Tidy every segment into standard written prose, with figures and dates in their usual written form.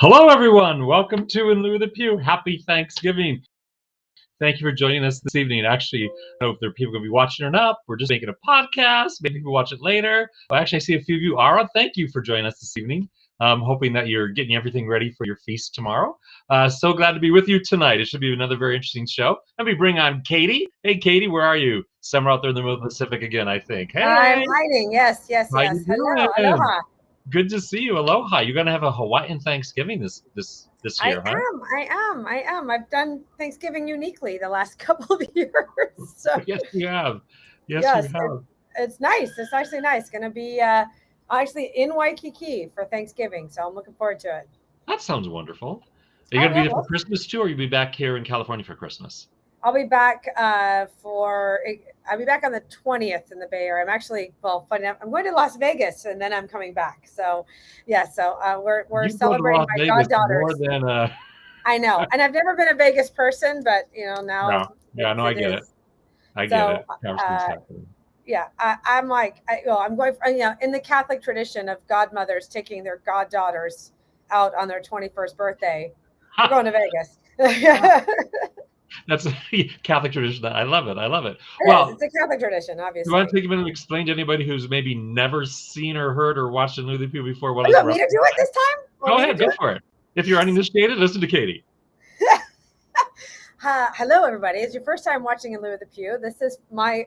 Hello, everyone. Welcome to In Lieu of the Pew. Happy Thanksgiving. Thank you for joining us this evening. Actually, I don't know if there are people going to be watching or not. We're just making a podcast. Maybe people watch it later. Well, actually, I see a few of you are on. Thank you for joining us this evening. I'm hoping that you're getting everything ready for your feast tomorrow. So glad to be with you tonight. It should be another very interesting show. Let me bring on Katie. Hey, Katie, where are you? Somewhere out there in the middle of the Pacific again, I think. Hey, I'm hiding. Yes. how you Hello, doing? aloha. Good to see you. Aloha. You're going to have a Hawaiian Thanksgiving this year, huh? I am. I've done Thanksgiving uniquely the last couple of years. So Yes, you have. Yes, you yes, have. it's nice. It's actually nice. Going to be actually in Waikiki for Thanksgiving, so I'm looking forward to it. That sounds wonderful. Are you Oh going to be yeah, there for well, Christmas too, or you'll be back here in California for Christmas? I'll be back I'll be back on the 20th in the Bay Area. I'm actually funny enough, I'm going to Las Vegas and then I'm coming back. So yeah, so we're You go to celebrating Las my Vegas more goddaughter's. than I know, and I've never been a Vegas person, but no. now Yeah, no, I it get it. is. I get So it. Conversation's happening. yeah, I'm like, I'm going for, in the Catholic tradition of godmothers taking their goddaughters out on their 21st birthday. We're going to Vegas. That's a Catholic tradition. I love it. I love it. It is. Well, It's a Catholic tradition, you want to obviously. take a minute and explain to anybody who's maybe never seen or heard or watched an Lulu Pew before what Oh, you it's want me to do it referencing? this time? Want Go me to ahead, do go for it. If you're uninitiated, listen to Katie. it? Hello, everybody. It's your first time watching In Lieu of the Pew. This is my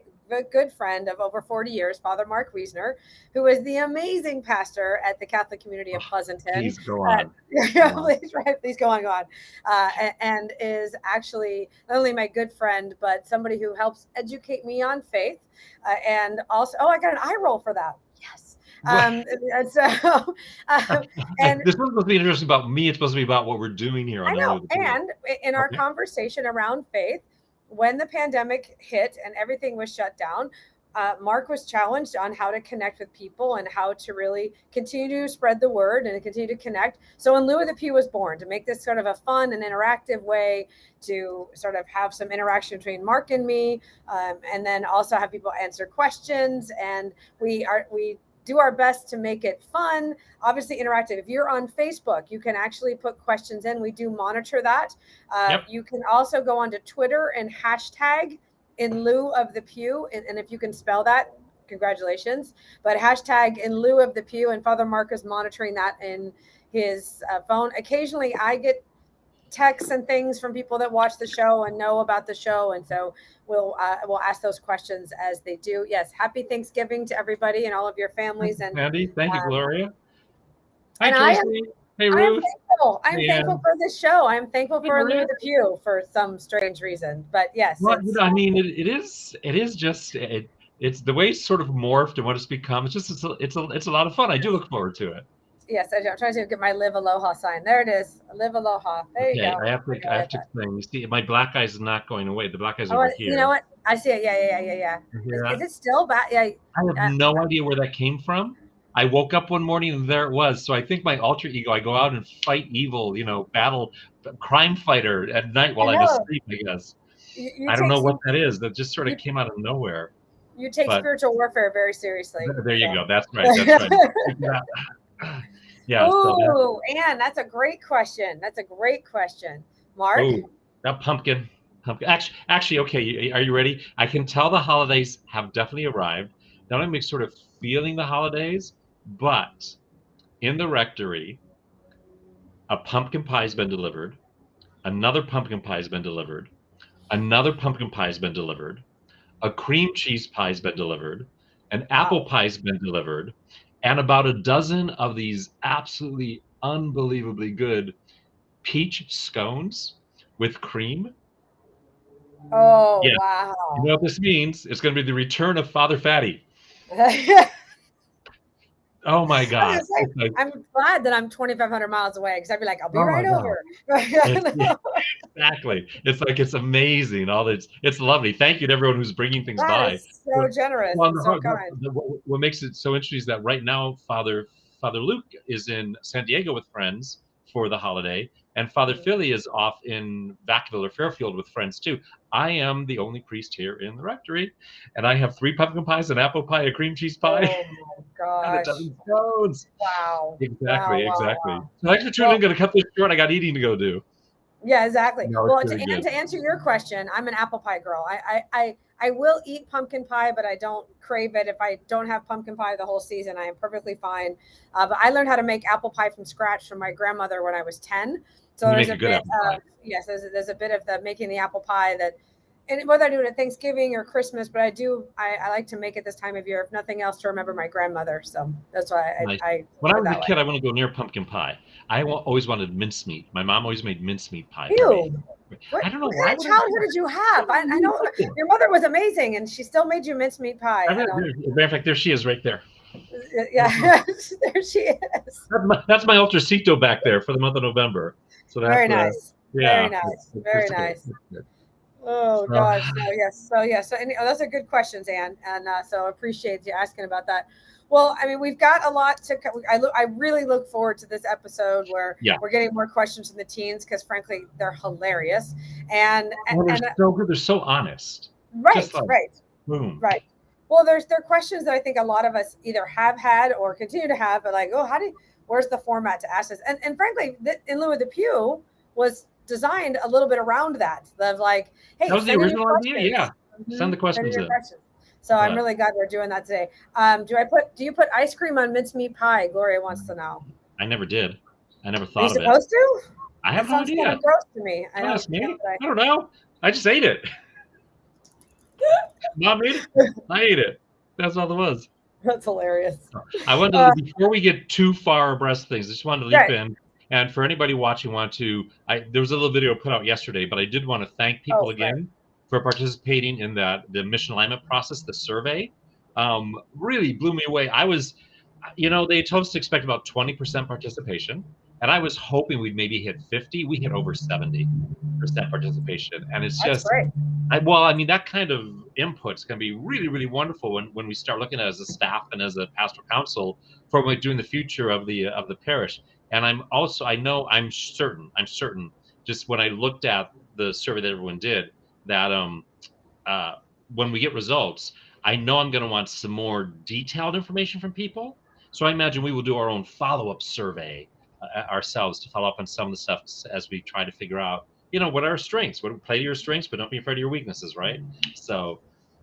good friend of over 40 years, Father Mark Wiesner, who is the amazing pastor at the Catholic community of Pleasanton. Please go on. Please go on. And is actually not only my good friend, but somebody who helps educate me on faith. And also, I got an eye roll for that. Yes. And so, and This wasn't supposed to be interesting about me. It's supposed to be about what we're doing here on I In Lieu know. of the Pew. And in our Okay. conversation around faith, when the pandemic hit and everything was shut down, Mark was challenged on how to connect with people and how to really continue to spread the word and continue to connect. So In Lieu of the Pew was born to make this sort of a fun and interactive way to sort of have some interaction between Mark and me, and then also have people answer questions. And we do our best to make it fun, obviously interactive. If you're on Facebook, you can actually put questions in. We do monitor that. Yep. You can also go onto Twitter and hashtag In Lieu of the Pew. And if you can spell that, congratulations. But hashtag In Lieu of the Pew, and Father Mark is monitoring that in his phone. Occasionally I get texts and things from people that watch the show and know about the show, and so we'll ask those questions as they do. Yes, happy Thanksgiving to everybody and all of your families. And Andy, thank you, Gloria. Hi, and Tracy. Hey, I am Ruth. thankful. I'm Hey, thankful Ann. for this show. I'm thankful Hey, for Lou Maria. the Pew for some strange reason. But yes, Well, it's I mean, it is just it's the way it's sort of morphed and what it's become. It's a lot of fun. I do look forward to it. yes. I'm trying to get my Live Aloha sign. There it is. Live Aloha. There you Okay, go. I have to explain. You see, my black eyes is not going away. The black eyes Oh, over you here. know what? I see it. Yeah. You hear Is that? it still back? Yeah. I have no idea where that came from. I woke up one morning and there it was. So I think my alter ego, I go out and fight evil, battle, crime fighter at night while I I'm know. asleep, I guess. You I don't take know what that is. That just sort of you, came out of nowhere. you take But spiritual warfare very seriously. there you So. go. That's right. That's right. Yeah. So that. Oh, Anne, that's a great question. Mark? Oh, that pumpkin. Actually, okay. Are you ready? I can tell the holidays have definitely arrived. Not only sort of feeling the holidays, but in the rectory, a pumpkin pie has been delivered. Another pumpkin pie has been delivered. Another pumpkin pie has been delivered. A cream cheese pie has been delivered. An apple Wow. pie has been delivered. And about a dozen of these absolutely unbelievably good peach scones with cream. Oh, Yeah. You know wow. what this means? It's going to be the return of Father Fatty. I Oh my was God. gonna say, It's like, I'm glad that I'm 2,500 miles away because I'd be like, I'll be oh my right God. over. Exactly. It's like it's amazing. It's lovely. Thank you to everyone who's bringing things That by. is so generous Well, and so kind. what makes it so interesting is that right now, Father Luke is in San Diego with friends for the holiday, and Father Mhm. Philly is off in Vacaville or Fairfield with friends too. I am the only priest here in the rectory, and I have 3 pumpkin pies, an apple pie, a cream cheese pie, Oh my and a gosh. dozen scones. Wow. Wow. Exactly, Wow. exactly. Wow. So thanks for tuning Well, in. Going to cut this short. I got eating to go do. yeah, exactly. No, it's Well, very good. to answer your question, I'm an apple pie girl. I will eat pumpkin pie, but I don't crave it. If I don't have pumpkin pie the whole season, I am perfectly fine. But I learned how to make apple pie from scratch from my grandmother when I was 10. So You there's make a a good bit apple pie. of, yes, there's a bit of the making the apple pie that, and whether I do it at Thanksgiving or Christmas, but I like to make it this time of year, if nothing else, to remember my grandmother. So that's why Nice. I When I do it was a that way. kid, I want to go near pumpkin pie. Always wanted mincemeat. My mom always made mincemeat pie for me. Ew. What, I don't know what why kind of would I childhood do did you have? that? I know your mother was amazing and she still made you mincemeat pie. I don't. Matter of fact, there she is right there. Yeah, there she is. That's my Ultracito back there for the month of November. So that's Very nice. Very yeah. nice. Very It's good. nice. It's good. Oh So, gosh. No, yes. So yeah. So those are good questions, Anne, and so appreciate you asking about that. Well, I mean, we've got a lot to. I really look forward to this episode where yeah. we're getting more questions from the teens because, frankly, they're hilarious. And Well, they're and so good. They're so honest. right, Just like right. boom. Right. Well, there are questions that I think a lot of us either have had or continue to have, but like, oh, where's the format to ask this? And frankly, in lieu of the pew was designed a little bit around that. Of like, hey, That was the send in your original idea. questions. Yeah. Send the Send in questions your in. questions. So I'm But really glad we're doing that today. Do you put ice cream on mincemeat pie? Gloria wants to know. I never did. I never Are you thought of it. supposed to? I That have no sounds kind idea. of gross to me. I Don't don't. ask me. But I don't know. I just ate it. Mom ate it. I ate it. That's all there was. that's hilarious. I wanted to, before we get too far abreast of things, I just wanted to leap Right. in. And for anybody watching, there was a little video put out yesterday, but I did want to thank people again for participating in the mission alignment process, the survey. Really blew me away. They told us to expect about 20% participation, and I was hoping we'd maybe hit 50. We hit over 70% participation, and it's That's just, great. that kind of input is going to be really, really wonderful when we start looking at it as a staff and as a pastoral council for what we do in the future of the parish. And I'm certain, just when I looked at the survey that everyone did, that when we get results, I know I'm going to want some more detailed information from people. So I imagine we will do our own follow-up survey ourselves to follow up on some of the stuff as we try to figure out, what are our strengths? What play to your strengths, but don't be afraid of your weaknesses, right? So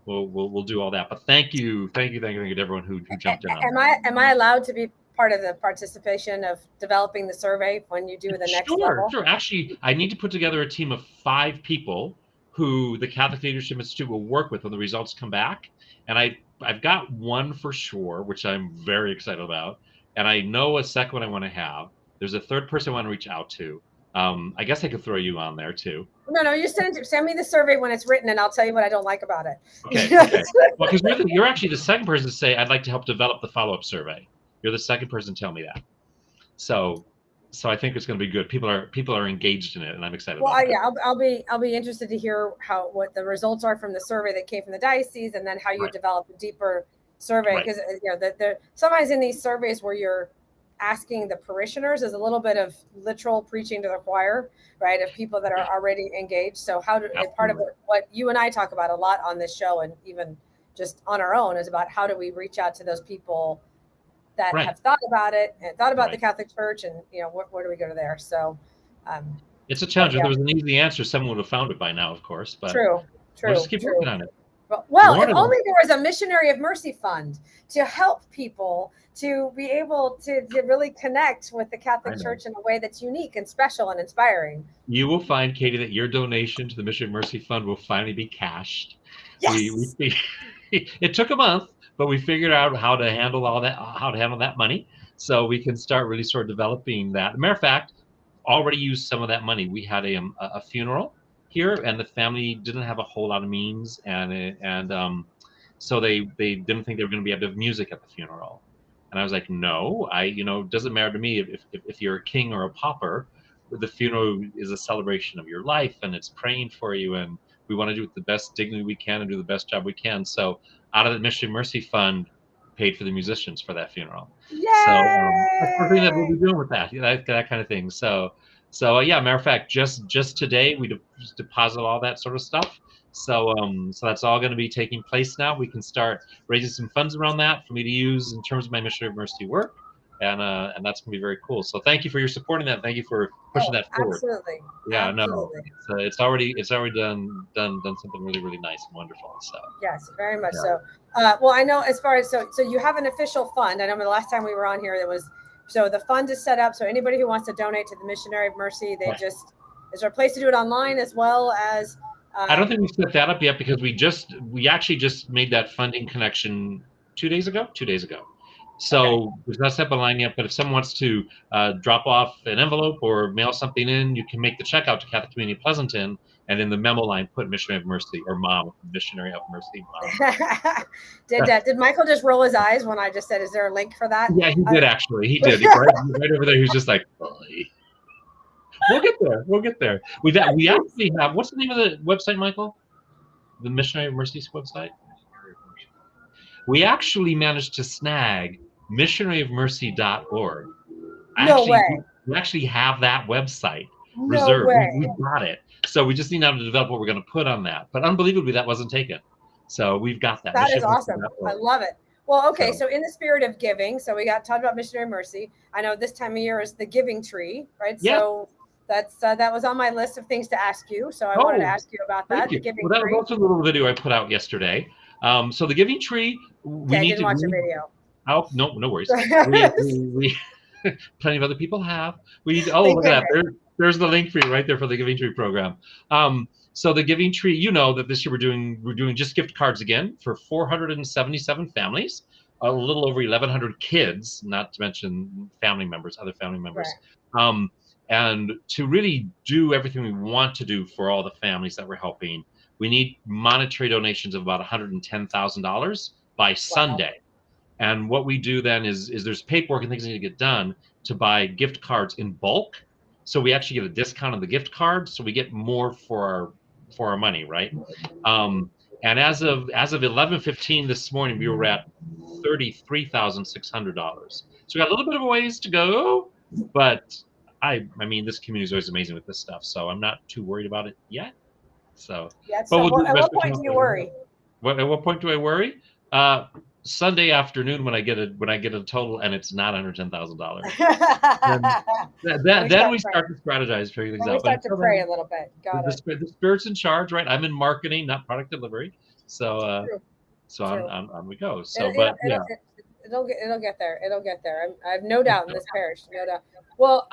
we'll do all that. But thank you to everyone who jumped in on that. Am I allowed to be part of the participation of developing the survey when you do the next level? Sure. Actually, I need to put together a team of 5 people who the Catholic Leadership Institute will work with when the results come back. And I've got one for sure, which I'm very excited about. And I know a second one I want to have. There's a third person I want to reach out to. I guess I could throw you on there too. No, you send me the survey when it's written, and I'll tell you what I don't like about it. Okay. Well, because you're actually the second person to say I'd like to help develop the follow-up survey. You're the second person to tell me that. So I think it's going to be good. People are engaged in it, and I'm excited. Well, about yeah, I'll be interested to hear what the results are from the survey that came from the diocese, and then how you develop a deeper survey, because sometimes in these surveys where you're asking the parishioners is a little bit of literal preaching to the choir, right? Of people that are already engaged. So part of what you and I talk about a lot on this show, and even just on our own, is about how do we reach out to those people that have thought about it and thought about the Catholic Church, and where do we go to there? So it's a challenge. If there was an easy answer, someone would have found it by now, of course. But true. We'll just keep working on it. Well, if only there was a Missionary of Mercy fund to help people to be able to really connect with the Catholic Church in a way that's unique and special and inspiring. You will find, Katie, that your donation to the Missionary of Mercy Fund will finally be cashed. Yes. It took a month, but we figured out how to handle that money, so we can start really sort of developing that. As a matter of fact, already used some of that money. We had a funeral here, and the family didn't have a whole lot of means, and so they didn't think they were going to be able to have music at the funeral. And I was like, no, it doesn't matter to me if you're a king or a pauper. The funeral is a celebration of your life, and it's praying for you, and we want to do it with the best dignity we can and do the best job we can. So out of the Missionary Mercy Fund, paid for the musicians for that funeral. Yay! So that's something that we'll be doing with that, that kind of thing. So yeah, matter of fact, just today we deposit all that sort of stuff. So that's all going to be taking place now. We can start raising some funds around that for me to use in terms of my Missionary of Mercy work, and that's going to be very cool. So thank you for your supporting that. Thank you for pushing Oh, that forward. absolutely. Yeah, no, Absolutely. it's already done something really, really nice and wonderful. So Yes, very much yeah. so. Well, I know as far as so you have an official fund. I know the last time we were on here, there was so the fund is set up. So anybody who wants to donate to the Missionary of Mercy, they Right. just is there a place to do it online as well as? I don't think we set that up yet because we actually just made that funding connection 2 days ago. 2 days ago. So we've not set up a line yet, but if someone wants to drop off an envelope or mail something in, you can make the check out to Catholic Community Pleasanton, and in the memo line put Missionary of Mercy or Mom, Missionary of Mercy Mom. Did Michael just roll his eyes when I just said, "Is there a link for that?" Yeah, he did actually. He did. Right over there. He was just like, "Oy." We'll get there. We'll get there. We actually have. What's the name of the website, Michael? The Missionary of Mercy's website. We actually managed to snag missionaryofmercy.org. No way. We actually have that website No reserved. way. We got it. So we just need now to develop what we're going to put on that. But unbelievably, that wasn't taken. So we've got that. That is awesome. I love it. Well, okay. So in the spirit of giving, so we got talked about Missionary Mercy. I know this time of year is the giving tree, right? Yeah. So that's that was on my list of things to ask you. So I wanted to ask you about that. The giving that tree. was also a little video I put out yesterday. So the giving tree. I didn't watch the video. Oh no worries. we plenty of other people have. Look at that. There's the link for you right there for the Giving Tree program. So the Giving Tree, you know that this year we're doing just gift cards again for 477 families, a little over 1,100 kids, not to mention other family members. Right. And to really do everything we want to do for all the families that we're helping, we need monetary donations of about $110,000 by Sunday. And what we do then is there's paperwork and things that need to get done to buy gift cards in bulk. So we actually get a discount on the gift card, so we get more for our money, right? And as of 11:15 this morning, we were at $33,600. So we got a little bit of a ways to go, but I mean, this community is always amazing with this stuff, so I'm not too worried about it yet. So, at what point do you worry? At what point do I worry? Sunday afternoon when I get a total and it's not $110,000. then we start to strategize, figure things out. We start to pray a little bit. The Spirit's in charge, right? I'm in marketing, not product delivery. So on we go. So it'll get there. It'll get there. I have no doubt in this parish. No doubt. Well,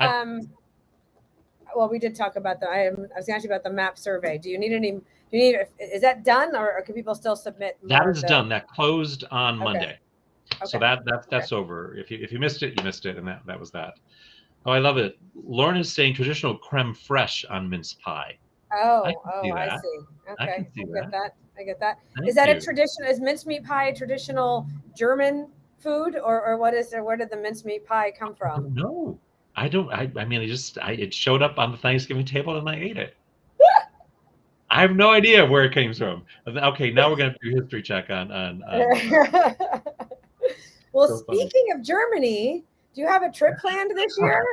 we did talk about I was asking about the map survey. Do you need any? Is that done, or can people still submit? That is done. That closed on Monday. Okay. So that's over. If you missed it, you missed it, and that was that. Oh, I love it. Lauren is saying traditional creme fraiche on mince pie. I see. Okay, I get that. Is that a tradition? Is mincemeat pie a traditional German food, or what is there? Where did the mincemeat pie come from? No, I don't. I mean, it showed up on the Thanksgiving table, and I ate it. I have no idea where it came from. Okay, now we're going to do a history check on. Well, so speaking of Germany, do you have a trip planned this year?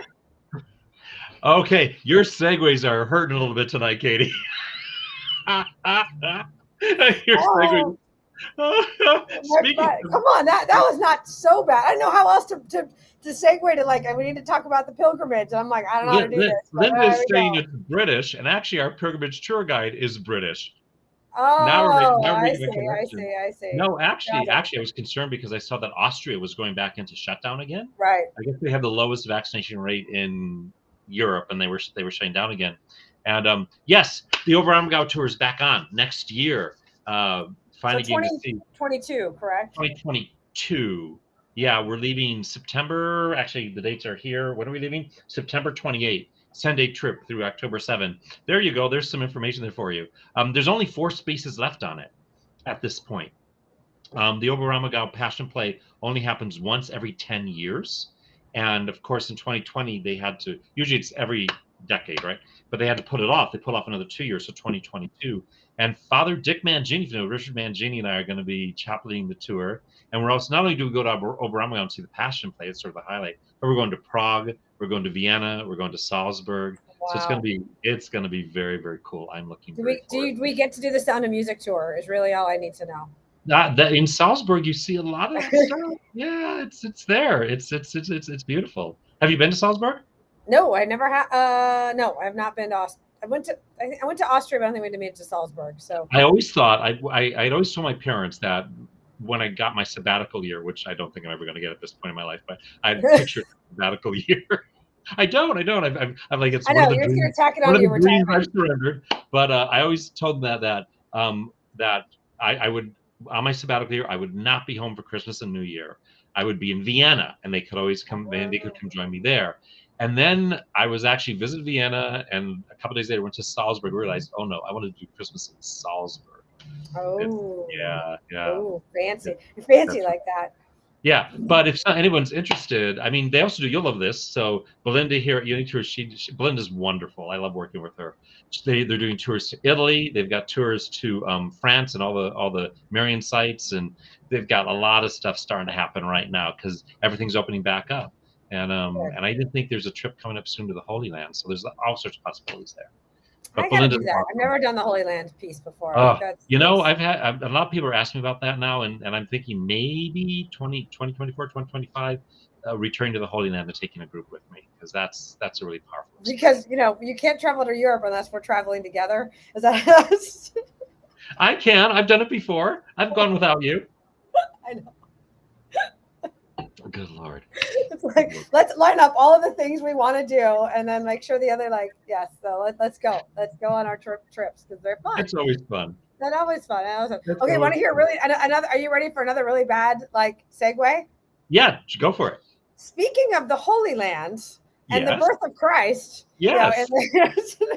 Okay, your segues are hurting a little bit tonight, Katie. Segues. Come on, that was not so bad. I don't know how else to segue to we need to talk about the pilgrimage. I'm like, I don't know how to do this. Linda is saying it's British, and actually our pilgrimage tour guide is British. Oh, now I see. No, actually, I was concerned because I saw that Austria was going back into shutdown again. Right. I guess they have the lowest vaccination rate in Europe, and they were shutting down again. And yes, the Oberammergau tour is back on next year. Finally, so 2022, correct? 2022. Yeah, we're leaving September. Actually, the dates are here. When are we leaving? September 28th. 10-day trip through October 7th. There you go. There's some information there for you. There's only 4 spaces left on it at this point. The Oberammergau Passion Play only happens once every 10 years. And of course, in 2020, they had to, usually it's every decade, right? But they had to put it off. They put off another 2 years, so 2022. And Father Dick Mangini, Richard Mangini and I are going to be chaplaining the tour. And we're also, not only do we go to Oberammergau and see the Passion Play, it's sort of the highlight, but we're going to Prague, we're going to Vienna, we're going to Salzburg. Wow. So Wow. it's gonna be very, very cool. I'm looking Do very we forward. we get to do the Sound of Music tour? Is really all I need to know. That in Salzburg, you see a lot of stuff. Yeah, it's there. It's beautiful. Have you been to Salzburg? No, I never have. No, I have not been to Austria. I went to Austria, but I don't think we made it to Salzburg. So I always thought I'd always told my parents that when I got my sabbatical year, which I don't think I'm ever going to get at this point in my life, but I had pictured a sabbatical year. I don't. I'm like it's I one of know the you're dreams. tacking One on of to the your dreams I've retirement. surrendered. But I always told them that I would on my sabbatical year I would not be home for Christmas and New Year. I would be in Vienna, and they could always come. They could come join me there. And then I was actually visit Vienna, and a couple days later went to Salzburg. Realized, oh no, I want to do Christmas in Salzburg. It's Oh, yeah. oh, fancy, It's, fancy that's like that. yeah, but if anyone's interested, I mean, they also do. You'll love this. So Belinda here at Uni Tours, Belinda's wonderful. I love working with her. They're doing tours to Italy. They've got tours to France and all the Marian sites, and they've got a lot of stuff starting to happen right now because everything's opening back up. And I even think there's a trip coming up soon to the Holy Land. So there's all sorts of possibilities there. I But got to Belinda's do that. I've awesome. never done the Holy Land piece before. Oh, That's a lot of people are asking me about that now, and I'm thinking maybe 2024, 2025, returning to the Holy Land and taking a group with me because that's a really powerful experience. because you can't travel to Europe unless we're traveling together. Is that? I can. I've done it before. I've gone without you. I know. Good Lord. It's like let's line up all of the things we want to do, and then make sure the other yes. So let's go. Let's go on our trips because they're fun. It's always fun. They're always fun. It's Okay, want always to hear fun. really another? Are you ready for another really bad segue? Yeah, go for it. Speaking of the Holy Land and the Yes. birth of Christ, Yes.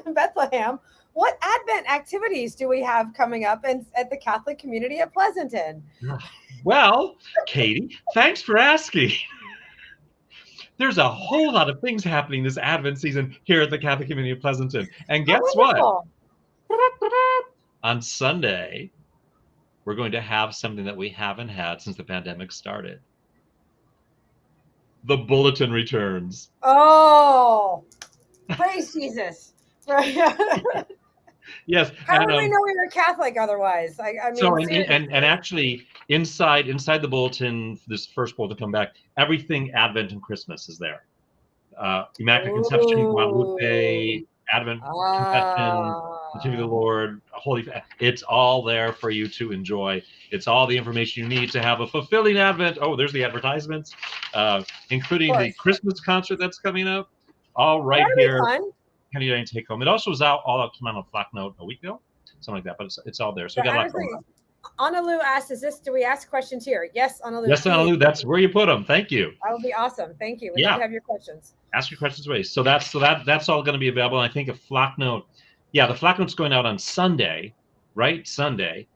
in Bethlehem, what Advent activities do we have coming up at the Catholic community of Pleasanton? Well, Katie, thanks for asking. There's a whole lot of things happening this Advent season here at the Catholic Community of Pleasanton. And guess what? On Sunday, we're going to have something that we haven't had since the pandemic started. The bulletin returns. Oh, praise Jesus. Yes. How would we know we were Catholic otherwise? I mean, so and actually inside the bulletin, this first bulletin come back, everything Advent and Christmas is there. Immaculate Conception, Guadalupe, Advent Confession, Nativity of the Lord, Holy. It's all there for you to enjoy. It's all the information you need to have a fulfilling Advent. Oh, there's the advertisements, including the Christmas concert that's coming up. All right here. Penny Lane Take Home. It also was all came out on Flat Note a week ago, something like that. But it's all there. So we got a lot going on. Anna Lieu asked, do we ask questions here? Yes, Anna Lieu. Yes, Anna Lieu, that's where you put them. Thank you. That would be awesome. Thank you. We'd love to have your questions. Ask your questions away. So that's all going to be available. And I think a Flat Note, the Flat Note's going out on Sunday, right? Sunday,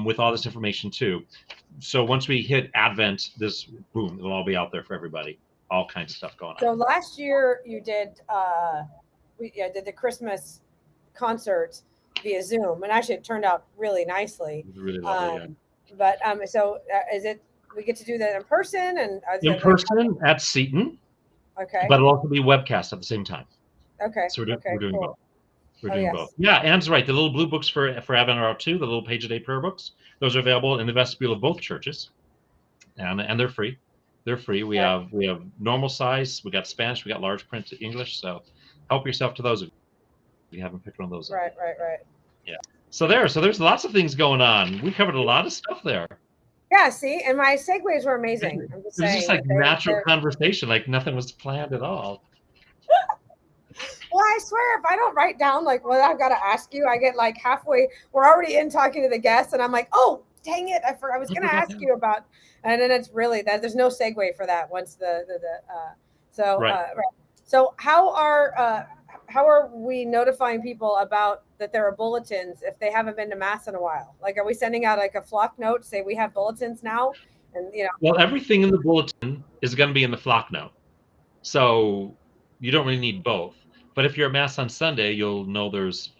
with all this information too. So once we hit Advent, boom, it'll all be out there for everybody. All kinds of stuff going on. So last year you did did the Christmas concert via Zoom, and actually it turned out really nicely. It was really lovely, But so is it? We get to do that in person and in person at Seton. Okay. But it'll also be webcast at the same time. Okay. So we're doing cool. both. We're doing both. Yeah, Anne's right. The little blue books for Advent are out too. The little page a day prayer books. Those are available in the vestibule of both churches, and they're free. They're free. We have normal size. We got Spanish. We got large print English. So help yourself to those if you haven't picked one of those up. Right. Yeah. So there's lots of things going on. We covered a lot of stuff there. Yeah, see, and my segues were amazing. I'm just saying. It was just natural conversation, like nothing was planned at all. Well, I swear, if I don't write down what I've got to ask you, I get halfway. We're already in talking to the guests, and I'm like, oh, dang it! I was going to ask you about, and then it's really that there's no segue for that once right. So how are we notifying people about that there are bulletins if they haven't been to Mass in a while? Are we sending out a flock note, say we have bulletins now? And Well, everything in the bulletin is going to be in the flock note. So you don't really need both. But if you're at Mass on Sunday, you'll know there's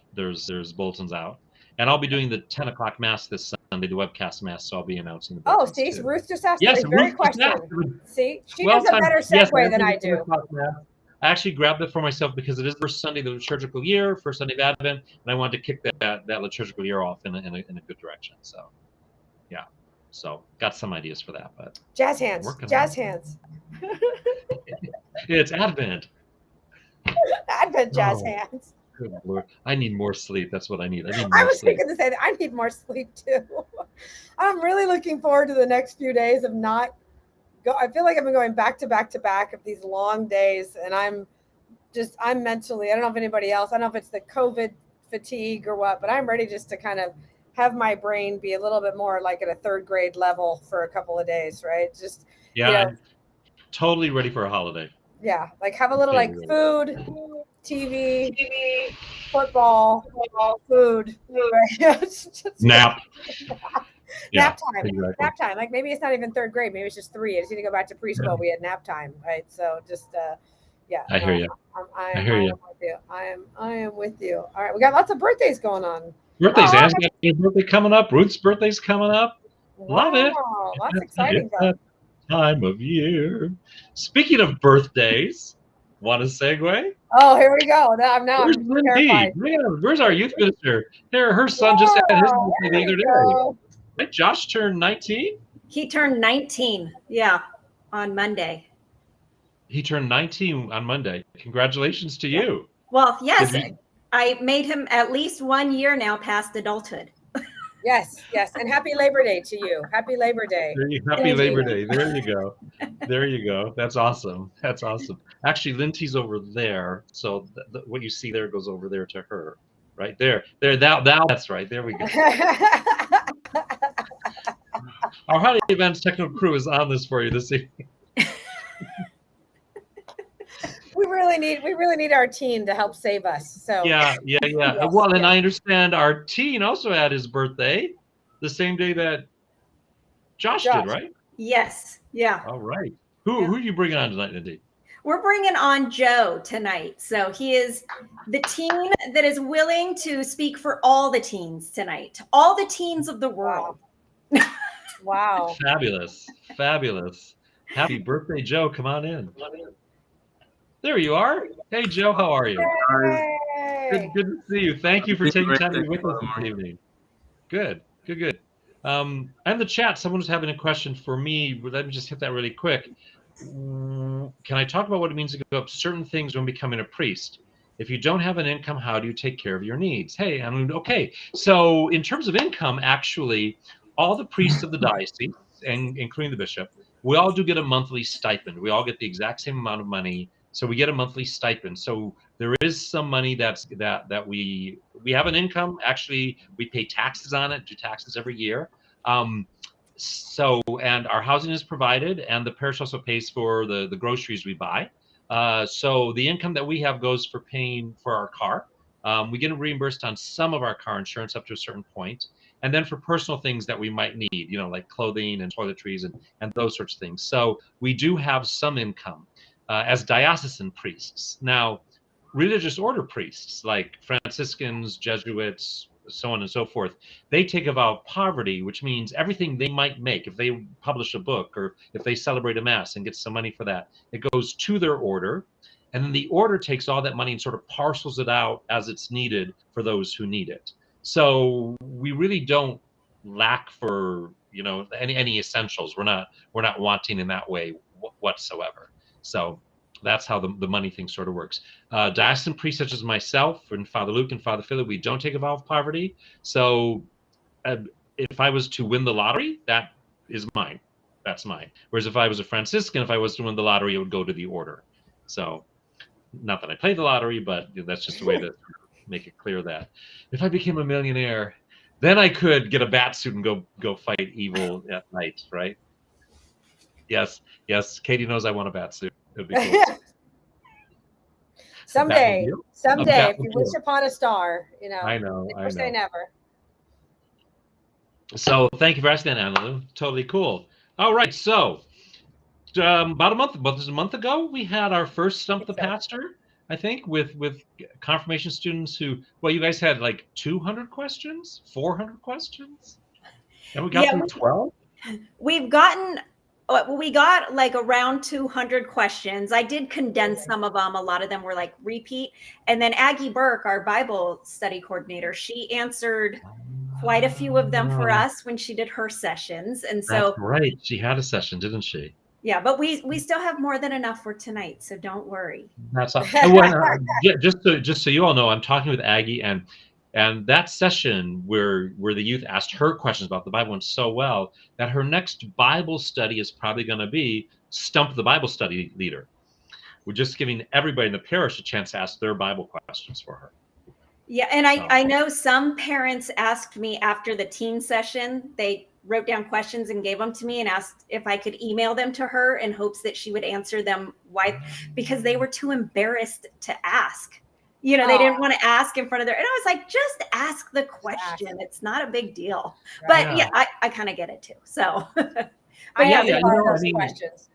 bulletins out. And I'll be doing the 10 o'clock Mass this Sunday, the webcast Mass, so I'll be announcing the bulletins. Oh, see, too. Ruth just asked a very question. See, she does a better segue than I do. I actually grabbed it for myself because it is the first Sunday of the liturgical year, first Sunday of Advent, and I wanted to kick that liturgical year off in a good direction. So, yeah. So, got some ideas for that, but Jazz hands. working Jazz on hands. It's Advent. Advent jazz Oh, hands. good Lord. I need more sleep. That's what I need. I need I more was sleep. thinking to say that I need more sleep too. I'm really looking forward to the next few days of not go. I feel like I've been going back to back to back of these long days, and I'm mentally, I don't know if anybody else, I don't know if it's the COVID fatigue or what, but I'm ready just to kind of have my brain be a little bit more like at a third grade level for a couple of days, right? Just, Yeah, I'm totally ready for a holiday. Yeah, like have a little like food, TV, football, food, right? Nap. Nap time. Exactly. Nap time. Like maybe it's not even third grade. Maybe it's just 3. I just need to go back to preschool. We had nap time, right? So just yeah. I hear you. I hear you. With you. I am with you. All right, we got lots of birthdays going on. Birthdays. Anne's got your birthday coming up. Ruth's birthday's coming up. Wow, love it. That's exciting. It's that time of year. Speaking of birthdays, want to segue? Oh, here we go. I'm terrified. Where's our youth minister? Her son just had his birthday the other day. Right? Josh turned 19? He turned 19, yeah, on Monday. He turned 19 on Monday. Congratulations to you. Well, yes, I made him at least 1 year now past adulthood. Yes, and happy Labor Day to you. Happy Labor Day. Happy Labor Day. There you go. There you go. That's awesome. That's awesome. Actually, Lindsay's over there, so what you see there goes over there to her. Right there. That's right. There we go. Our Highly Advanced Technical crew is on this for you this evening. We really need our teen to help save us. So yeah. Well, and I understand our teen also had his birthday the same day that Josh did, right? Yes. Yeah. All right. Who are you bringing on tonight, Lindy? We're bringing on Joe tonight. So he is the teen that is willing to speak for all the teens tonight, all the teens of the world. Wow. Fabulous. Happy birthday, Joe. Come on in. There you are. Hey, Joe, how are you? Hey. Good to see you. Thank you for taking time to be with us this evening. Good. And the chat, someone was having a question for me. Let me just hit that really quick. Can I talk about what it means to give up certain things when becoming a priest? If you don't have an income, how do you take care of your needs? Hey, okay. So in terms of income, actually, all the priests of the diocese, and including the bishop, we all do get a monthly stipend. We all get the exact same amount of money. So we get a monthly stipend. So there is some money that we have an income. Actually, we pay taxes on it, do taxes every year. And our housing is provided, and the parish also pays for the groceries we buy. So the income that we have goes for paying for our car. We get reimbursed on some of our car insurance up to a certain point. And then for personal things that we might need, like clothing and toiletries and those sorts of things. So we do have some income as diocesan priests. Now, religious order priests like Franciscans, Jesuits, so on and so forth, they take a vow of poverty, which means everything they might make, if they publish a book or if they celebrate a mass and get some money for that, it goes to their order. And then the order takes all that money and sort of parcels it out as it's needed for those who need it. So we really don't lack for, any essentials. We're not wanting in that way whatsoever. So that's how the money thing sort of works. Diocesan priests such as myself and Father Luke and Father Philip, we don't take a vow of poverty. So if I was to win the lottery, that is mine. That's mine. Whereas if I was a Franciscan, if I was to win the lottery, it would go to the order. So not that I played the lottery, but that's just a way to make it clear that if I became a millionaire, then I could get a bat suit and go fight evil at night, right? Yes. Katie knows I want a bat suit. It would be cool. Someday, if you wish upon a star, I know. Never say never. So thank you for asking that, Annalu. Totally cool. All right, so about a month ago, we had our first Stump the Pastor, I think, with confirmation students who, you guys had like 200 questions, 400 questions, and we got through 12. We've gotten We got like around 200 questions. I did condense some of them. A lot of them were like repeat. And then Aggie Burke, our Bible study coordinator, she answered quite a few of them for us when she did her sessions. And That's so, right. She had a session, didn't she? yeah, but we still have more than enough for tonight, so don't worry. That's all. And when, just so you all know, I'm talking with Aggie, and that session where the youth asked her questions about the Bible went so well that her next Bible study is probably going to be Stump the Bible Study Leader. We're just giving everybody in the parish a chance to ask their Bible questions for her. Yeah, and I know some parents asked me after the teen session, they wrote down questions and gave them to me and asked if I could email them to her in hopes that she would answer them because they were too embarrassed to ask. You know, they didn't want to ask in front of and I was like, just ask the question. It's not a big deal. Right. But yeah, I kind of get it too. So but I have those questions.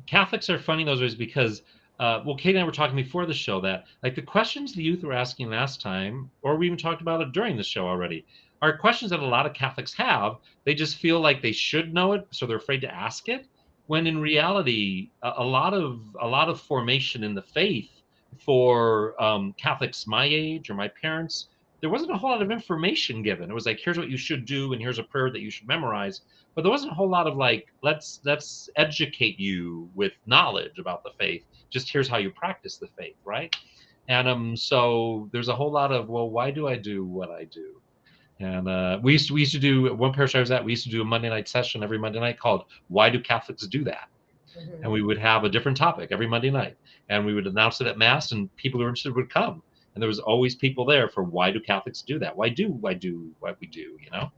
Catholics are funny those ways because well, Kate and I were talking before the show that like the questions the youth were asking last time, or we even talked about it during the show already, are questions that a lot of Catholics have. They just feel like they should know it, so they're afraid to ask it. When in reality, a lot of formation in the faith for Catholics my age or my parents, there wasn't a whole lot of information given. It was like, here's what you should do, and here's a prayer that you should memorize. But there wasn't a whole lot of like, let's educate you with knowledge about the faith. Just here's how you practice the faith, right? And so there's a whole lot of, well, why do I do what I do? And we used to do, one parish I was at, we used to do a Monday night session every Monday night called "Why Do Catholics Do That?" Mm-hmm. And we would have a different topic every Monday night, and we would announce it at Mass, and people who were interested would come. And there was always people there for why do Catholics do that? Why do what we do? You know.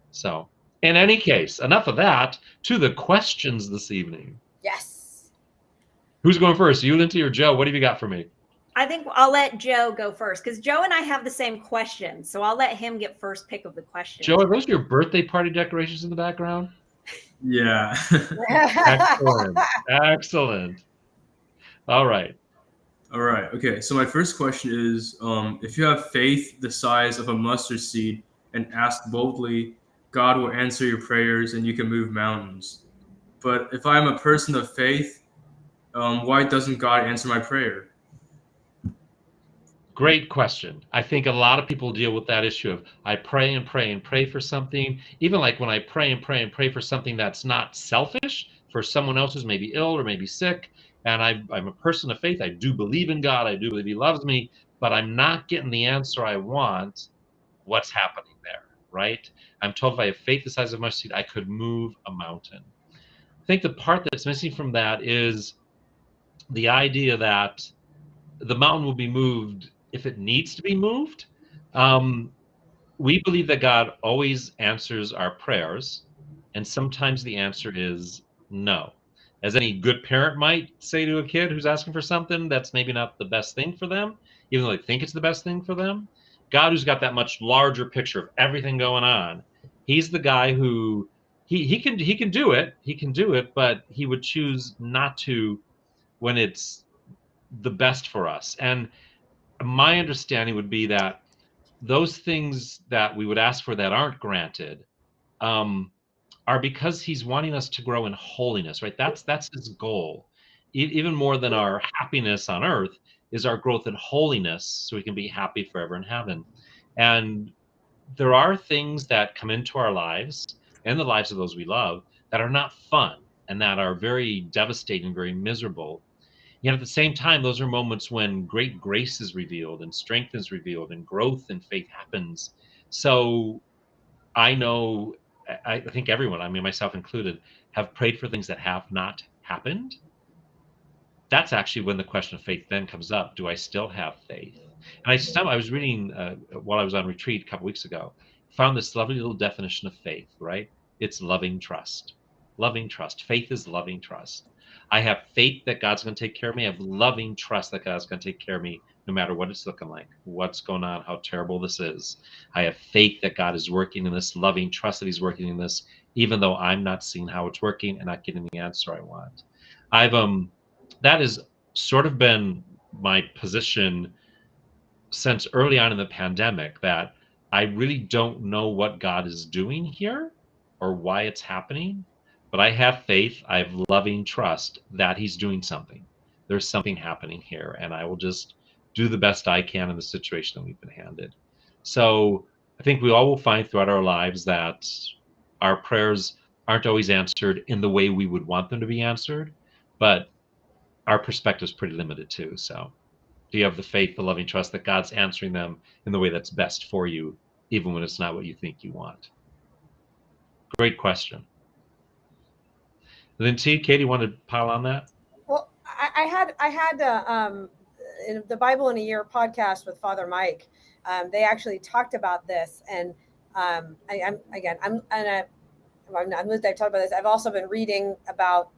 So, in any case, enough of that. To the questions this evening. Yes. Who's going first? You, Lindsay, or Joe? What have you got for me? I think I'll let Joe go first because Joe and I have the same questions. So I'll let him get first pick of the questions. Joe, are those your birthday party decorations in the background? Yeah. Excellent. Excellent. All right. Okay. So my first question is, if you have faith the size of a mustard seed and ask boldly, God will answer your prayers and you can move mountains. But if I'm a person of faith, why doesn't God answer my prayer? Great question. I think a lot of people deal with that issue of I pray and pray and pray for something. Even like when I pray and pray and pray for something that's not selfish, for someone else who's maybe ill or maybe sick, and I'm a person of faith. I do believe in God. I do believe He loves me, but I'm not getting the answer I want. What's happening there, right? I'm told if I have faith the size of a mustard seed, I could move a mountain. I think the part that's missing from that is the idea that the mountain will be moved if it needs to be moved. We believe that God always answers our prayers, and sometimes the answer is no. As any good parent might say to a kid who's asking for something that's maybe not the best thing for them, even though they think it's the best thing for them, God, who's got that much larger picture of everything going on, He's the guy who he can do it, but He would choose not to when it's the best for us. And my understanding would be that those things that we would ask for that aren't granted are because He's wanting us to grow in holiness, right? That's His goal. Even more than our happiness on earth is our growth in holiness, so we can be happy forever in heaven. And there are things that come into our lives and the lives of those we love that are not fun and that are very devastating, very miserable. Yet at the same time, those are moments when great grace is revealed and strength is revealed and growth in faith happens. So I know, I think everyone, I mean, myself included, have prayed for things that have not happened. That's actually when the question of faith then comes up. Do I still have faith? And I was reading while I was on retreat a couple weeks ago, found this lovely little definition of faith, right? It's loving trust. Loving trust. Faith is loving trust. I have faith that God's going to take care of me. I have loving trust that God's going to take care of me no matter what it's looking like, what's going on, how terrible this is. I have faith that God is working in this, loving trust that He's working in this, even though I'm not seeing how it's working and not getting the answer I want. That has sort of been my position since early on in the pandemic, that I really don't know what God is doing here or why it's happening, but I have faith, I have loving trust that he's doing something. There's something happening here, and I will just do the best I can in the situation that we've been handed. So I think we all will find throughout our lives that our prayers aren't always answered in the way we would want them to be answered, but our perspective is pretty limited too. So do you have the faith, the loving trust that God's answering them in the way that's best for you, even when it's not what you think you want? Great question. And then Katie, want to pile on that? Well, I had in the Bible in a Year podcast with Father Mike. They actually talked about this, and I've talked about this. I've also been reading about,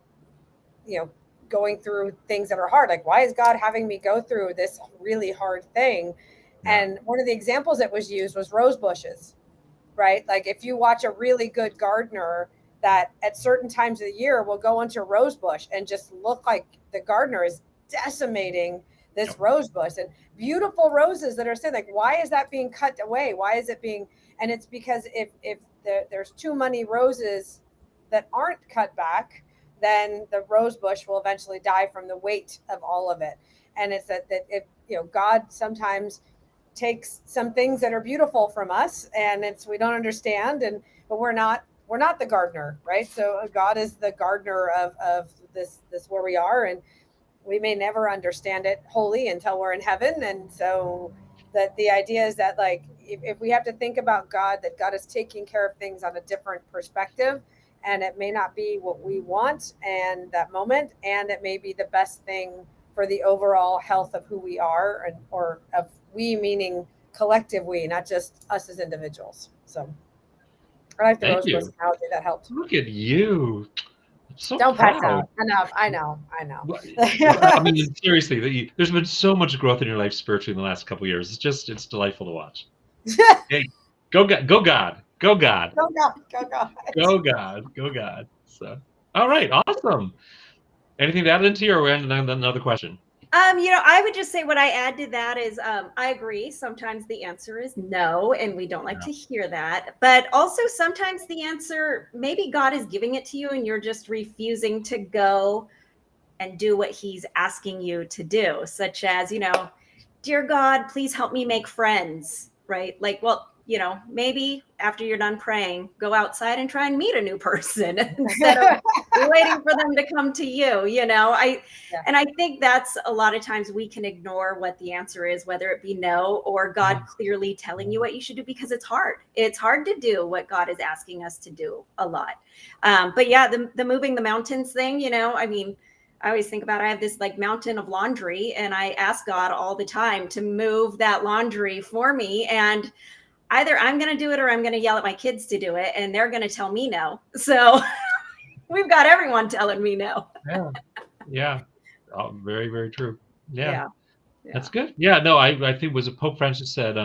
going through things that are hard. Like, why is God having me go through this really hard thing? Yeah. And one of the examples that was used was rose bushes, right? Like, if you watch a really good gardener that at certain times of the year will go into a rose bush and just look like the gardener is decimating this rose bush, and beautiful roses that are saying, like, why is that being cut away? Why is it being? And it's because if there's too many roses that aren't cut back, then the rose bush will eventually die from the weight of all of it. And it's that if God sometimes takes some things that are beautiful from us, and we don't understand, but we're not the gardener, right? So God is the gardener of this where we are, and we may never understand it wholly until we're in heaven. And so that the idea is that, like, if we have to think about God, that God is taking care of things on a different perspective, and it may not be what we want and that moment, and it may be the best thing for the overall health of who we are, or of we meaning collective we, not just us as individuals. So I like the rose bush analogy. That helped. Look at you. So don't proud. pass out. I know. I mean, seriously, there's been so much growth in your life spiritually in the last couple of years. It's delightful to watch. Hey, go God. Go God. Go God. Go God. So, all right, awesome. Anything to add into you, or we're ending on another question? I would just say what I add to that is I agree. Sometimes the answer is no, and we don't like to hear that. But also sometimes the answer, maybe God is giving it to you and you're just refusing to go and do what he's asking you to do, such as, dear God, please help me make friends, right? Like, well, maybe after you're done praying, go outside and try and meet a new person instead of waiting for them to come to you. And I think that's a lot of times we can ignore what the answer is, whether it be no or God clearly telling you what you should do, because it's hard. It's hard to do what God is asking us to do a lot. But yeah, the moving the mountains thing, I always think about, I have this like mountain of laundry, and I ask God all the time to move that laundry for me. And either I'm going to do it or I'm going to yell at my kids to do it, and they're going to tell me no. So we've got everyone telling me no. Yeah. Oh, very, very true. Yeah. That's good. Yeah, no, I think it was Pope Francis said,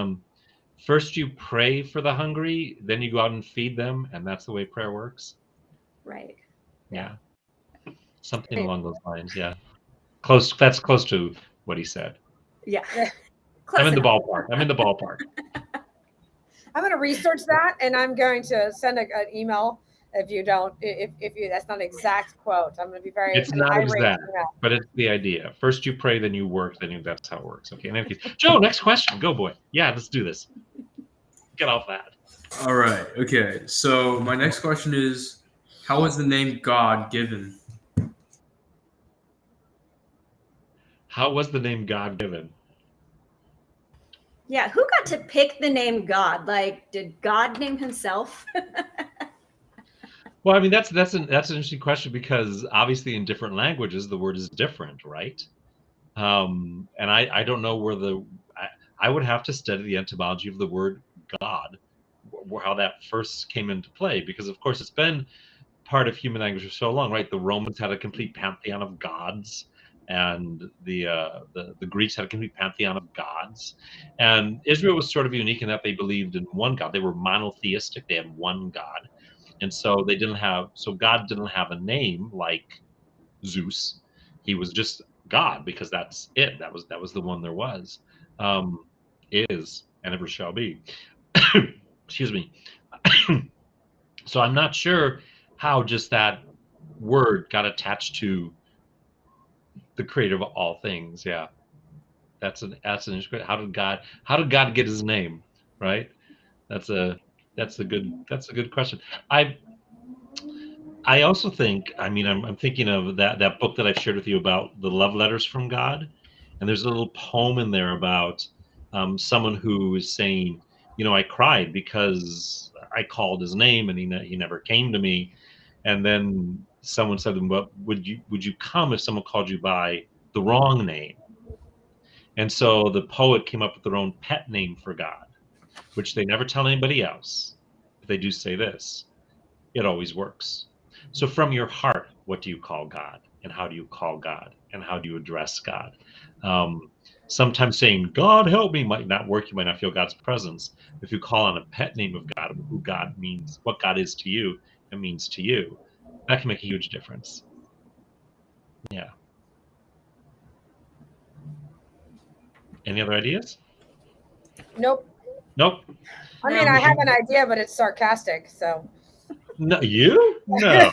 first you pray for the hungry, then you go out and feed them. And that's the way prayer works. Right. Yeah. Something along those lines. Yeah. Close. That's close to what he said. Yeah. I'm in the ballpark. I'm going to research that, and I'm going to send an email if you don't. If you, that's not an exact quote. I'm going to be very. It's not exact, but it's the idea. First you pray, then you work, that's how it works. Okay. In any case, Joe, next question. Go, boy. Yeah, let's do this. Get off that. All right. Okay. So my next question is, how was the name God given? How was the name God given? Yeah, who got to pick the name God? Like, did God name himself? Well, I mean, that's an interesting question, because obviously in different languages the word is different, right? And I don't know where I would have to study the etymology of the word God, how that first came into play, because of course it's been part of human language for so long, right? The Romans had a complete pantheon of gods, and the Greeks had a complete pantheon of gods, and Israel was sort of unique in that they believed in one God. They were monotheistic. They had one God, and so God didn't have a name like Zeus. He was just God, because that's it. That was the one there was, is, and ever shall be. Excuse me. So I'm not sure how just that word got attached to the creator of all things. Yeah. That's an interesting. How did God get his name? Right? That's a good question. I also think, I mean, I'm thinking of that book that I've shared with you about the love letters from God, and there's a little poem in there about someone who is saying, I cried because I called his name and he never came to me, and then someone said to him, "Well, would you come if someone called you by the wrong name?" And so the poet came up with their own pet name for God, which they never tell anybody else. But they do say this: it always works. So from your heart, what do you call God? And how do you call God? And how do you address God? Sometimes saying, God help me, might not work. You might not feel God's presence. If you call on a pet name of God, who God means, what God is to you and means to you, that can make a huge difference. Yeah. Any other ideas? Nope. Nope. I mean, I have an idea, but it's sarcastic. So. No, you? No.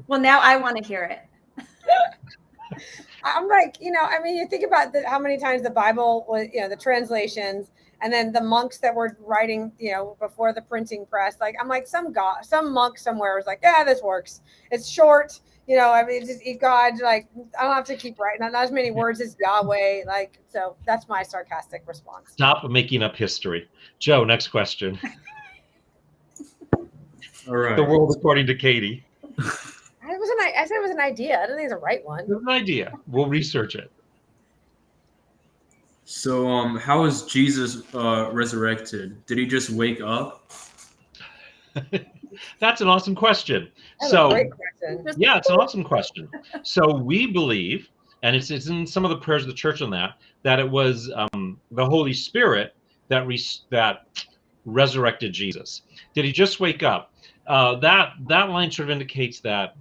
Well, now I want to hear it. I'm like, I mean, you think about how many times the Bible was, the translations, and then the monks that were writing, before the printing press. Like, I'm like, some monk somewhere was like, yeah, this works. It's short. I mean, just God, like, I don't have to keep writing. Not as many words as Yahweh. Like, so that's my sarcastic response. Stop making up history. Joe, next question. All right. The world according to Katie. I said it was an idea. I don't think it's the right one. It's an idea. We'll research it. So, how was Jesus resurrected? Did he just wake up? That's an awesome question. That's a great question. Yeah, it's an awesome question. So we believe, and it's in some of the prayers of the church on that it was the Holy Spirit that resurrected Jesus. Did he just wake up? That line sort of indicates that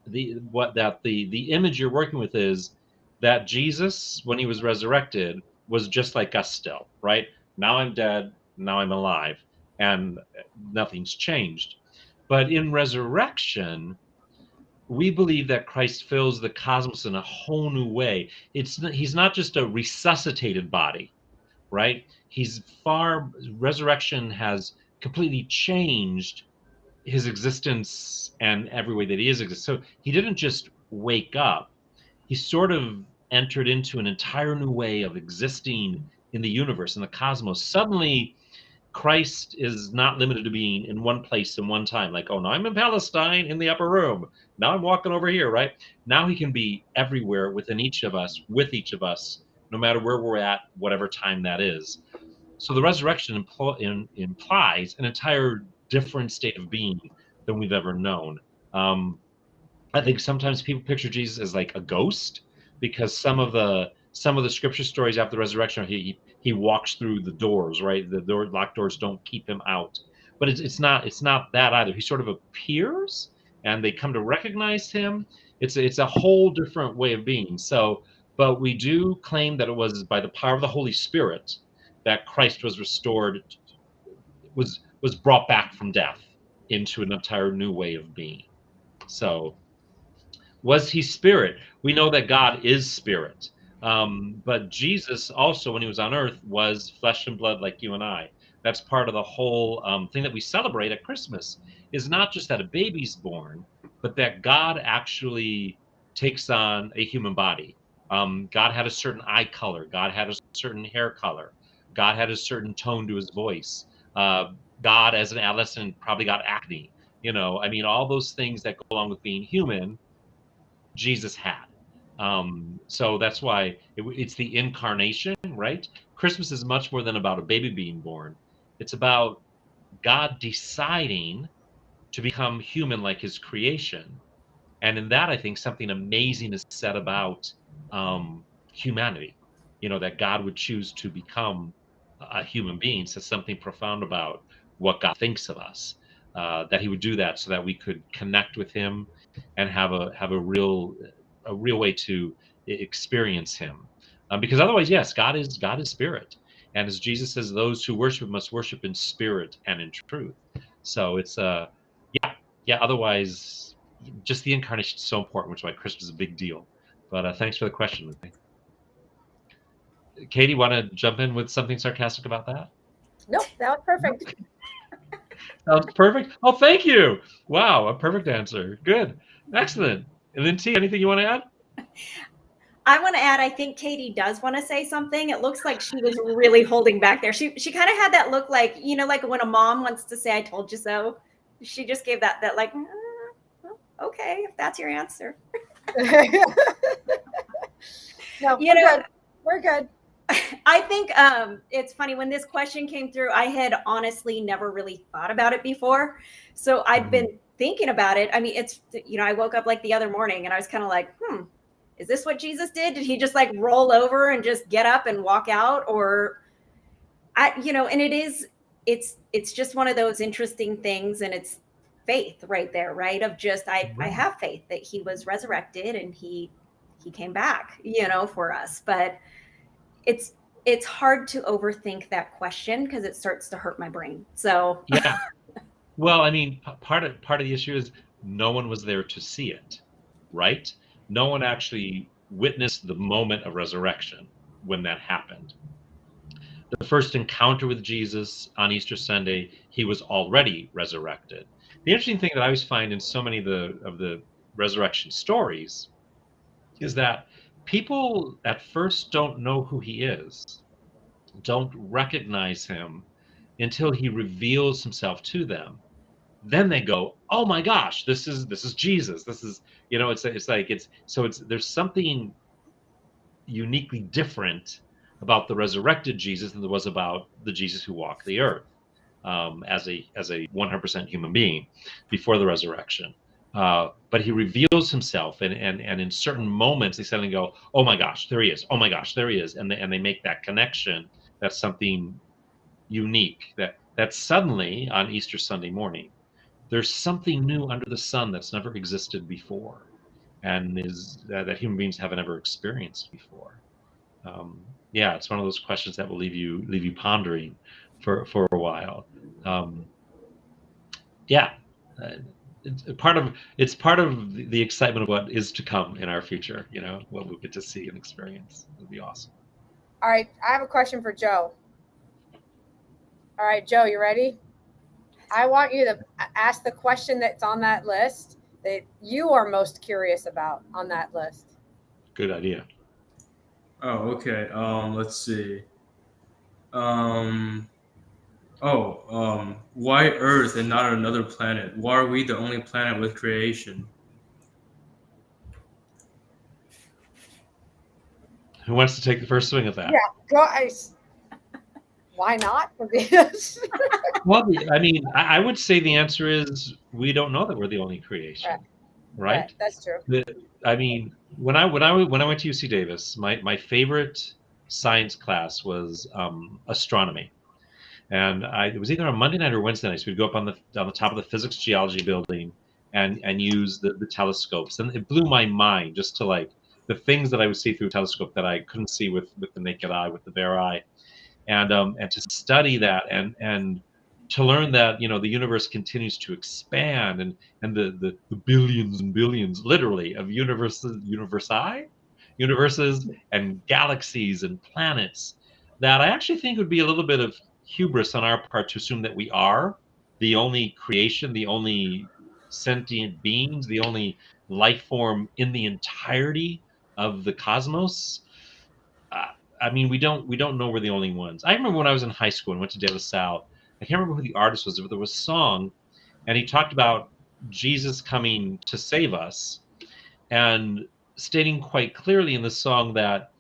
the image you're working with is that Jesus, when he was resurrected, was just like us still, right? Now I'm dead, now I'm alive, and nothing's changed. But in resurrection, we believe that Christ fills the cosmos in a whole new way. He's not just a resuscitated body, right? Resurrection has completely changed his existence and every way that he exists. So he didn't just wake up. He sort of entered into an entire new way of existing in the universe, in the cosmos. Suddenly, Christ is not limited to being in one place in one time. Like, oh, now I'm in Palestine in the upper room. Now I'm walking over here, right? Now he can be everywhere within each of us, with each of us, no matter where we're at, whatever time that is. So the resurrection implies an entire different state of being than we've ever known. I think sometimes people picture Jesus as like a ghost, because some of the scripture stories after the resurrection, he walks through the doors, right? The locked doors don't keep him out. But it's not that either. He sort of appears and they come to recognize him. It's a whole different way of being. So, but we do claim that it was by the power of the Holy Spirit that Christ was restored, was brought back from death into an entire new way of being. So, was he spirit? We know that God is spirit. But Jesus also, when he was on earth, was flesh and blood like you and I. That's part of the whole thing that we celebrate at Christmas, is not just that a baby's born, but that God actually takes on a human body. God had a certain eye color. God had a certain hair color. God had a certain tone to his voice. God, as an adolescent, probably got acne. I mean, all those things that go along with being human, Jesus had. So that's why it's the incarnation, right? Christmas is much more than about a baby being born. It's about God deciding to become human like his creation. And in that, I think something amazing is said about humanity. That God would choose to become a human being says something profound about what God thinks of us. That he would do that so that we could connect with him and have a real way to experience him. Because otherwise, yes, God is spirit, and as Jesus says, those who worship must worship in spirit and in truth. So it's yeah. Otherwise, just the incarnation is so important, which is why Christmas is a big deal. But thanks for the question, Lucy. Katie, want to jump in with something sarcastic about that? Nope, that was perfect. That was perfect. Oh, thank you. Wow, a perfect answer. Good. Excellent. And then T, anything you want to add? I want to add, I think Katie does want to say something. It looks like she was really holding back there. She kind of had that look like, like when a mom wants to say, I told you so. She just gave that like, okay, if that's your answer. No, we're good. I think it's funny when this question came through, I had honestly never really thought about it before. So I'd been thinking about it. I mean, it's, I woke up like the other morning and I was kind of like, is this what Jesus did? Did he just like roll over and just get up and walk out? Or and it's just one of those interesting things, and it's faith right there, right? Of just, I have faith that he was resurrected and he came back, for us. But it's hard to overthink that question because it starts to hurt my brain. So yeah. Well, I mean, part of the issue is no one was there to see it, right? No one actually witnessed the moment of resurrection when that happened. The first encounter with Jesus on Easter Sunday, he was already resurrected. The interesting thing that I always find in so many of the resurrection stories is that people at first don't know who he is, don't recognize him until he reveals himself to them. Then they go, oh my gosh, this is Jesus. This is, there's something uniquely different about the resurrected Jesus than there was about the Jesus who walked the earth as a 100% human being before the resurrection. But he reveals himself, and in certain moments they suddenly go, oh my gosh, there he is. Oh my gosh, there he is. And they make that connection. That's something unique that suddenly on Easter Sunday morning, there's something new under the sun that's never existed before, and is that human beings haven't ever experienced before. It's one of those questions that will leave you pondering for a while. It's part of the excitement of what is to come in our future. What we'll get to see and experience. It'll be awesome. All right, I have a question for Joe. All right, Joe, you ready? I want you to ask the question that's on that list that you are most curious about on that list. Good idea. Oh, okay. Let's see. Why Earth and not another planet? Why are we the only planet with creation? Who wants to take the first swing at that? Yeah, guys. Why not? Well, I mean, I would say the answer is we don't know that we're the only creation, right? That's true. I mean, when I went to UC Davis, my favorite science class was astronomy, and it was either on Monday night or Wednesday night. So we'd go up on the top of the physics geology building and use the telescopes, and it blew my mind just to like the things that I would see through a telescope that I couldn't see with the naked eye, with the bare eye. And to study that and to learn that the universe continues to expand, and the billions and billions literally of universes and galaxies and planets, that I actually think would be a little bit of hubris on our part to assume that we are the only creation, the only sentient beings, the only life form in the entirety of the cosmos. I mean, we don't know we're the only ones. I remember when I was in high school and went to De La Salle, I can't remember who the artist was, but there was a song, and he talked about Jesus coming to save us, and stating quite clearly in the song that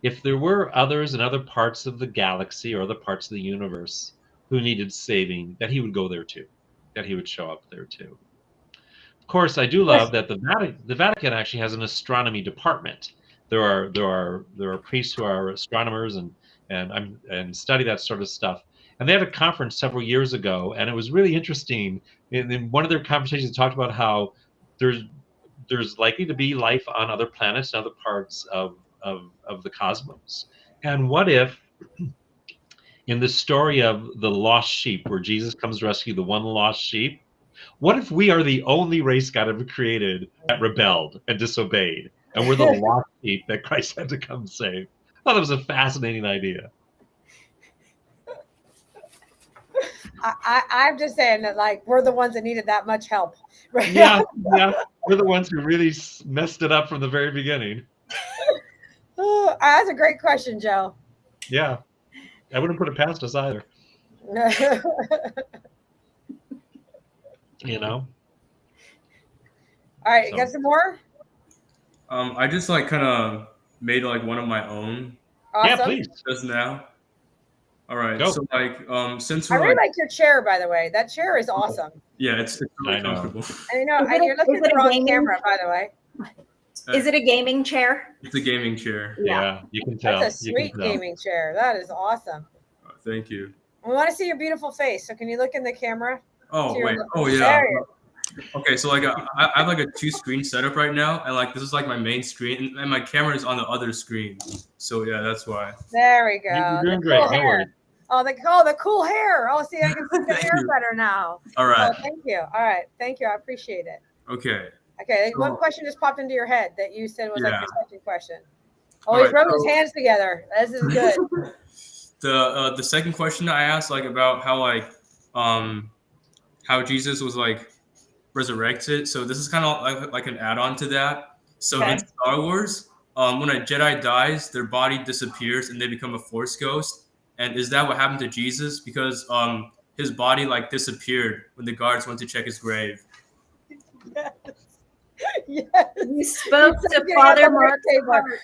if there were others in other parts of the galaxy or other parts of the universe who needed saving, that he would go there too, that he would show up there too. Of course, I do love that the Vatican actually has an astronomy department. There are priests who are astronomers and study that sort of stuff. And they had a conference several years ago, and it was really interesting. In one of their conversations, they talked about how there's likely to be life on other planets and other parts of the cosmos. And what if, in the story of the lost sheep, where Jesus comes to rescue the one lost sheep, What if we are the only race God ever created that rebelled and disobeyed, and we're the lost sheep that Christ had to come save? I thought that was a fascinating idea. I'm just saying that, like, we're the ones that needed that much help. Right? Yeah, we're the ones who really messed it up from the very beginning. Oh, that's a great question, Joe. Yeah, I wouldn't put it past us either. You know. All right, you got some more? I just like kind of made like one of my own. Awesome. Yeah, please. Just now. All right. Go. So like, since I we're really like your chair, by the way. That chair is awesome. yeah, it's really I know. comfortable. And you're looking at the wrong camera, by the way. Is it a gaming chair? It's a gaming chair. Yeah, you can tell. That's a sweet gaming chair. That is awesome. Thank you. We want to see your beautiful face. So can you look in the camera? Oh wait. Oh yeah. Okay, so like I have like a 2-screen setup right now, and like this is like my main screen, and my camera is on the other screen. So yeah, that's why. There we go. You're doing great. No worries. Oh, the cool hair. Oh, see, I can see the hair better now. All right. Oh, thank you. All right. Thank you. I appreciate it. Okay. Okay. What question just popped into your head that you said was like your second question? Oh, All he's rubbing his hands together. This is good. The second question I asked like about how Jesus was like resurrected. So this is kind of like an add-on to that. So in Star Wars, when a Jedi dies, their body disappears and they become a Force ghost. And is that what happened to Jesus? Because his body like disappeared when the guards went to check his grave. Yes. Yes. You spoke to Father Mark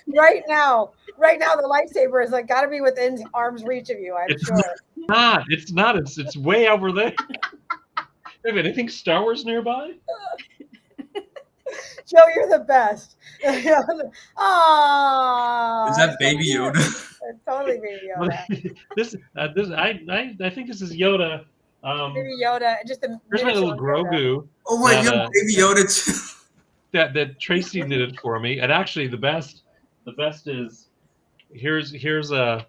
right now. Right now, the lightsaber is like got to be within arm's reach of you. I'm sure. It's not. It's way over there. Have anything Star Wars nearby? Joe, you're the best. Aww. Is that Baby Yoda? It's totally Baby Yoda. I think this is Yoda. Baby Yoda, just a here's my little Grogu. Oh my God, Baby Yoda too. That Tracy knitted for me, and actually the best is here's Baby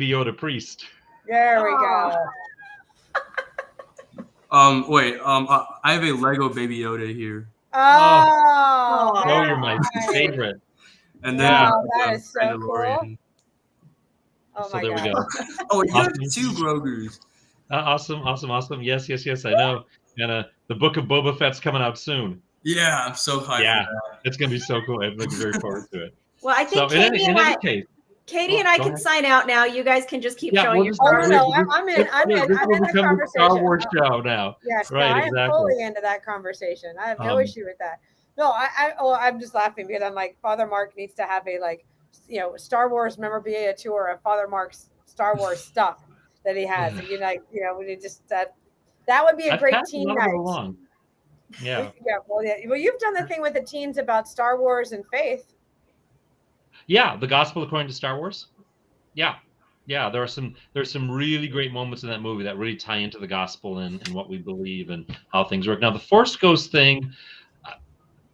Yoda priest. There we go. I have a Lego Baby Yoda here. Oh, you're my favorite. And then that is so cool. Oh my there God. we go. Oh, you have 2 Grogus. Awesome. Yes, I know. And the Book of Boba Fett's coming out soon. Yeah, I'm so hyped. Yeah, for that. it's gonna be so cool. I'm looking very forward to it. Well, I think Katie and I can sign out now. You guys can just keep showing your. I'm in the conversation. Star Wars show now. Yes, right, I am fully into that conversation. I have no issue with that. No, I'm just laughing because I'm like, Father Mark needs to have a Star Wars memorabilia tour of Father Mark's Star Wars stuff that he has. And when you just that would be a great teen night. Yeah. Well, you've done the thing with the teens about Star Wars and faith. Yeah, the Gospel according to Star Wars. Yeah, there are some really great moments in that movie that really tie into the gospel and what we believe and how things work. Now, the Force Ghost thing,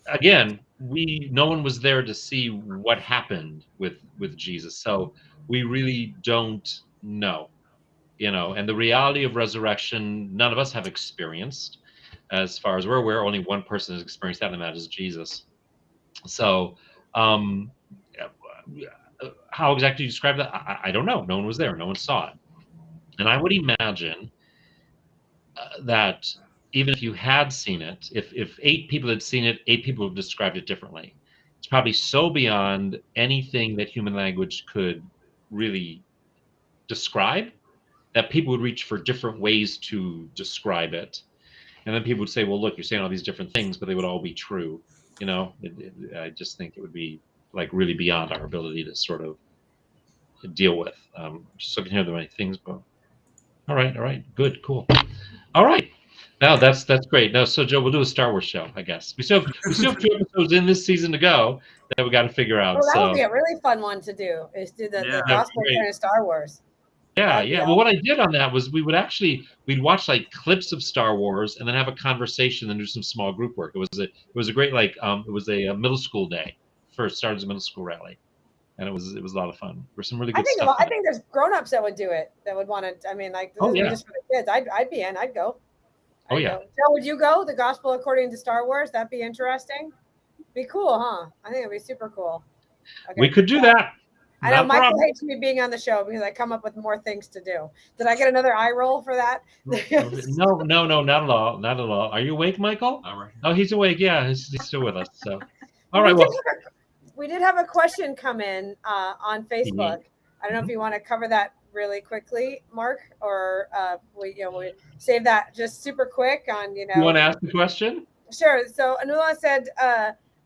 again, no one was there to see what happened with Jesus, so we really don't know, And the reality of resurrection, none of us have experienced, as far as we're aware. Only one person has experienced that, and that is Jesus. So. How exactly you describe that? I don't know. No one was there. No one saw it. And I would imagine that even if you had seen it, if 8 people had seen it, 8 people have described it differently. It's probably so beyond anything that human language could really describe that people would reach for different ways to describe it. And then people would say, well, look, you're saying all these different things, but they would all be true. I just think it would be like really beyond our ability to sort of deal with. Just looking here, there are many things, but all right, good, cool. All right, now that's great. Now, so Joe, we'll do a Star Wars show, I guess. We still have 2 episodes in this season to go that we got to figure out. Well, that would be a really fun one to do. Is do the gospel kind of Star Wars. Yeah. Well, what I did on that was we'd watch like clips of Star Wars and then have a conversation and do some small group work. It was a great it was a middle school day. First started as a middle school rally, and it was a lot of fun. There's some really I good think stuff. I think there's grown-ups that would do it, that would want to. I mean, like, this Oh, isn't yeah. just for the kids. I'd be in. I'd go. Oh, yeah. Go. Joe, would you go? The Gospel According to Star Wars? That'd be interesting. Be cool, huh? I think it'd be super cool. Okay. We could do that. I know Michael hates me being on the show because I come up with more things to do. Did I get another eye roll for that? No, not at all. Not at all. Are you awake, Michael? All right. Oh, he's awake. Yeah, he's still with us. So, all right. Well, we did have a question come in on Facebook. I don't know if you want to cover that really quickly, Mark, or we save that just super quick on. You want to ask the question? Sure. So Anula said,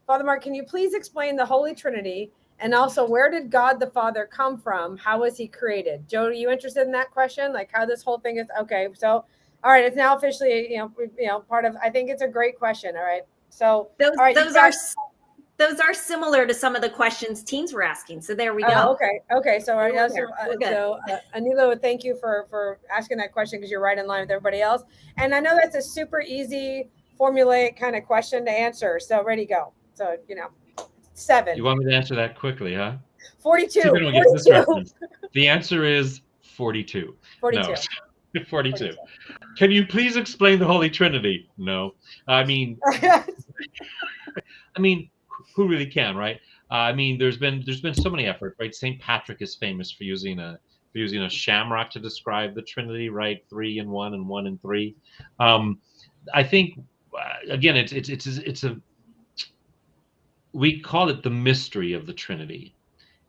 Father Mark, can you please explain the Holy Trinity? And also, where did God the Father come from? How was he created? Joe, are you interested in that question? Like how this whole thing is? Okay. So, all right. It's now officially, part of, I think it's a great question. All right. So those are similar to some of the questions teens were asking. So there we go. Okay. So, Anilo, thank you for asking that question because you're right in line with everybody else. And I know that's a super easy formulaic kind of question to answer. So ready, go. So, 7. You want me to answer that quickly, huh? 42. 42. The answer is 42. 42. No, 42. Can you please explain the Holy Trinity? No. I mean, who really can, right? There's been so many efforts, right? St. Patrick is famous for using a shamrock to describe the Trinity, right? 3 in 1 and 1 in 3. I think again, we call it the mystery of the Trinity.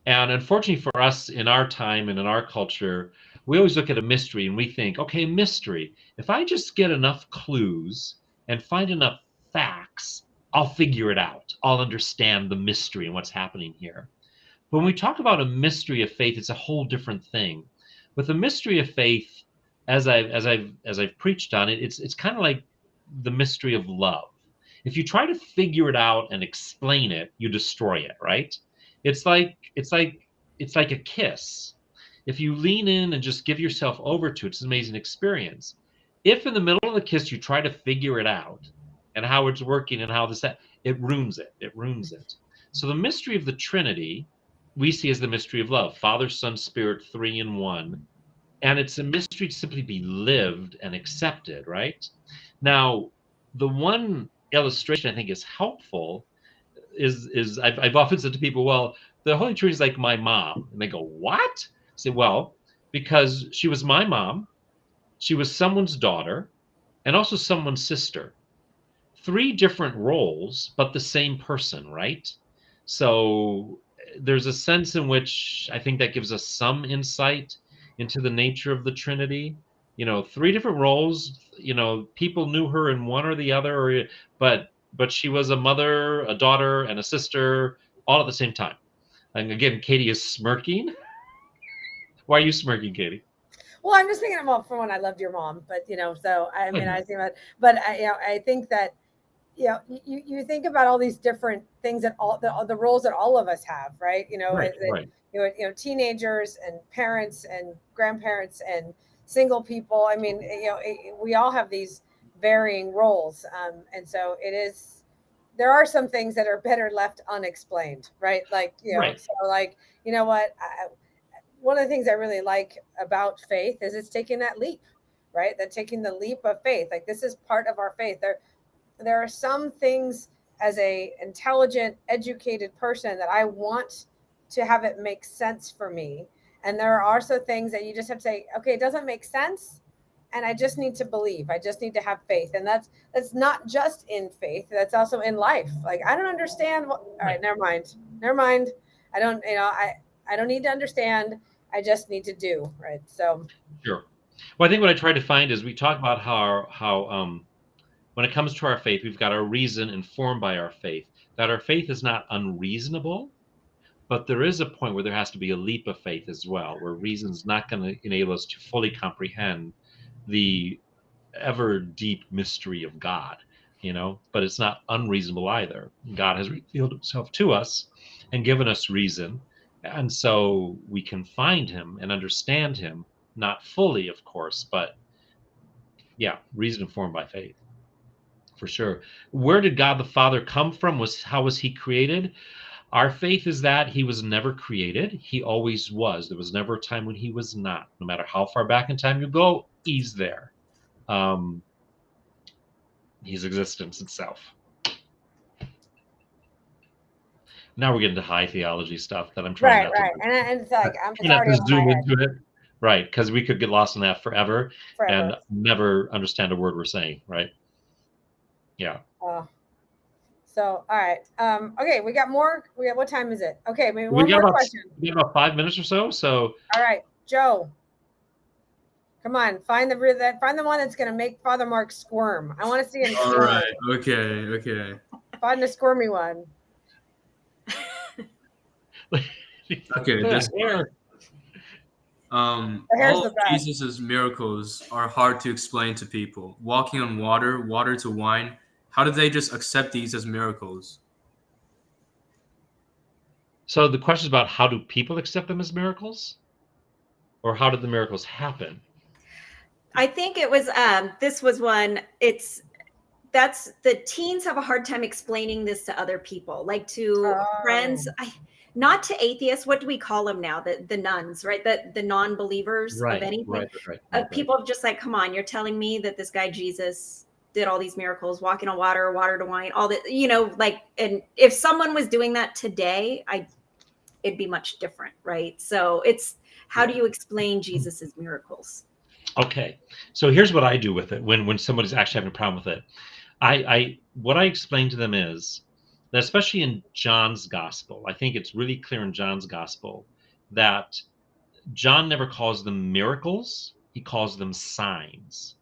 And unfortunately for us in our time and in our culture, we always look at a mystery and we think, okay, mystery. If I just get enough clues and find enough facts, I'll figure it out. I'll understand the mystery and what's happening here. But when we talk about a mystery of faith, it's a whole different thing. With a mystery of faith, as I've preached on it, it's kind of like the mystery of love. If you try to figure it out and explain it, you destroy it, right? It's like a kiss. If you lean in and just give yourself over to it, it's an amazing experience. If in the middle of the kiss you try to figure it out and how it's working and how it ruins it. It ruins it. So the mystery of the Trinity we see as the mystery of love, Father, Son, Spirit, 3 in 1. And it's a mystery to simply be lived and accepted, right? Now, the one illustration I think is helpful is I've often said to people, well, the Holy Trinity is like my mom. And they go, what? I say, well, because she was my mom, she was someone's daughter, and also someone's sister. 3 different roles, but the same person, right? So there's a sense in which I think that gives us some insight into the nature of the Trinity. 3 different roles, people knew her in one or the other, but she was a mother, a daughter, and a sister all at the same time. And again, Katie is smirking. Why are you smirking, Katie? Well, I'm just thinking about from when I loved your mom, but so I mean, I think that, but I think that, you think about all these different things that all the roles that all of us have, right? Right. Teenagers and parents and grandparents and single people. I mean, we all have these varying roles, and so there are some things that are better left unexplained, right? Like, Right. So like, one of the things I really like about faith is it's taking that leap, right? That taking the leap of faith. Like, this is part of our faith. There are some things as a intelligent, educated person that I want to have it make sense for me. And there are also things that you just have to say, okay, it doesn't make sense. And I just need to believe. I just need to have faith. And that's not just in faith. That's also in life. Like, I don't understand. All right, never mind. I don't, I don't need to understand. I just need to do. Right. So. Sure. Well, I think what I try to find is we talk about how when it comes to our faith, we've got our reason informed by our faith, that our faith is not unreasonable, but there is a point where there has to be a leap of faith as well, where reason's not going to enable us to fully comprehend the ever deep mystery of God, but it's not unreasonable either. God has revealed himself to us and given us reason. And so we can find him and understand him, not fully, of course, but yeah, reason informed by faith. For sure. Where did God the Father come from? How was he created? Our faith is that he was never created. He always was. There was never a time when he was not. No matter how far back in time you go, he's there. His existence itself. Now we're getting to high theology stuff that I'm trying not Right. to. And it's like it's Not already to over my zoom head into it, right? Because we could get lost in that forever and never understand a word we're saying, right? Yeah. So, all right. Okay, we got more. What time is it? Okay, maybe We one got more about, question. we got about 5 minutes or so. So, all right, Joe. Come on, find the one that's gonna make Father Mark squirm. I want to see him squirm. All right. Okay. Find the squirmy one. Okay. This one. All of Jesus's miracles are hard to explain to people. Walking on water to wine. How do they just accept these as miracles? So the question is about how do people accept them as miracles, or how did the miracles happen? I think it was this was one. That's the teens have a hard time explaining this to other people, like to friends. Not to atheists. What do we call them now? The nuns, right? The non-believers of anything. Right. People are just like, come on, you're telling me that this guy Jesus did all these miracles, walking on water to wine, all that, like, and if someone was doing that today, it'd be much different, right? So it's, how do you explain Jesus's miracles? Okay, so here's what I do with it when somebody's actually having a problem with it. What I explain to them is that, especially in John's gospel, I think it's really clear in John's gospel that John never calls them miracles, he calls them signs.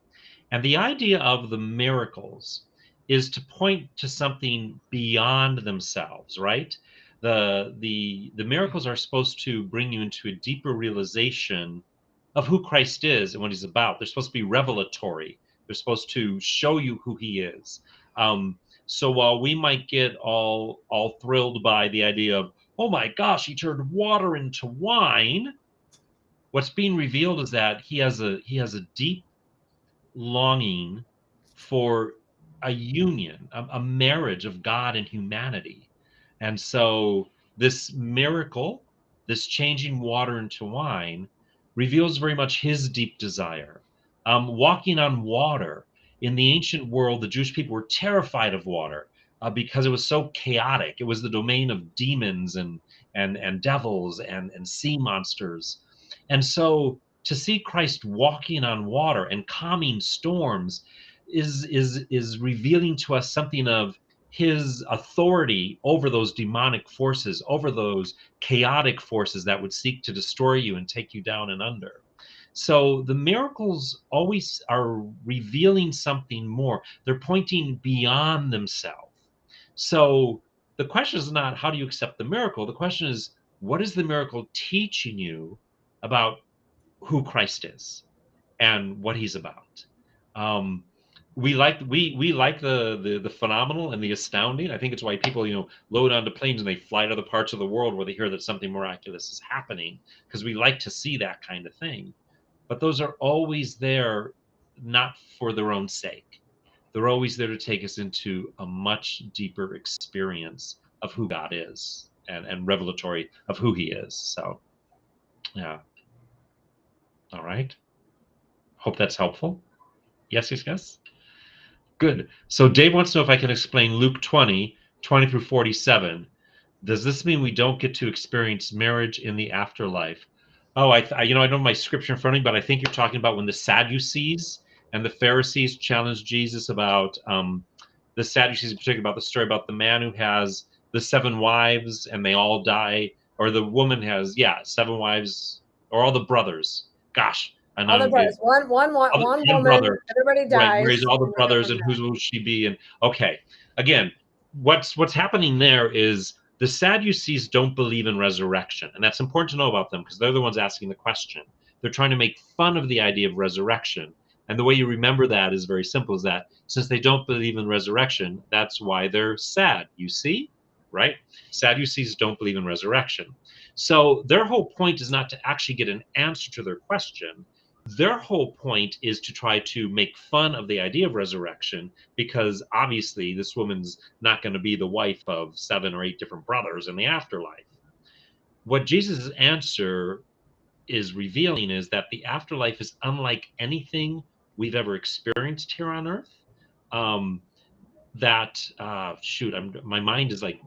And the idea of the miracles is to point to something beyond themselves, right? The miracles are supposed to bring you into a deeper realization of who Christ is and what he's about. They're supposed to be revelatory. They're supposed to show you who he is. So while we might get all thrilled by the idea of, oh my gosh, he turned water into wine, what's being revealed is that he has a deep longing for a union, a marriage of God and humanity. And so this miracle, this changing water into wine, reveals very much his deep desire. Walking on water, in the ancient world, the Jewish people were terrified of water because it was so chaotic. It was the domain of demons and devils and sea monsters. And so to see Christ walking on water and calming storms is revealing to us something of his authority over those demonic forces, over those chaotic forces that would seek to destroy you and take you down and under. So the miracles always are revealing something more. They're pointing beyond themselves. So the question is not how do you accept the miracle? The question is, what is the miracle teaching you about who Christ is and what he's about? We like the phenomenal and the astounding. I think it's why people load onto planes and they fly to other parts of the world where they hear that something miraculous is happening, because we like to see that kind of thing. But those are always there not for their own sake. They're always there to take us into a much deeper experience of who God is and revelatory of who he is. So yeah. All right. Hope that's helpful. Yes. Good. So Dave wants to know if I can explain Luke 20 through 47. Does this mean we don't get to experience marriage in the afterlife? Oh, I don't have my scripture in front of me, but I think you're talking about when the Sadducees and the Pharisees challenged Jesus about the Sadducees in particular, about the story about the man who has the 7 wives and they all die, or the woman has 7 wives, or all the brothers. Gosh. And all the brothers, one woman, brother. Everybody dies. Right, marries all the brothers, and who will she be? And okay, again, what's happening there is the Sadducees don't believe in resurrection, and that's important to know about them because they're the ones asking the question. They're trying to make fun of the idea of resurrection, and the way you remember that is very simple: is that since they don't believe in resurrection, that's why they're sad. You see, right? Sadducees don't believe in resurrection, so their whole point is not to actually get an answer to their question. their whole point is to try to make fun of the idea of resurrection, because obviously this woman's not going to be the wife of 7 or 8 different brothers in the afterlife. What Jesus' answer is revealing is that the afterlife is unlike anything we've ever experienced here on earth. My mind is like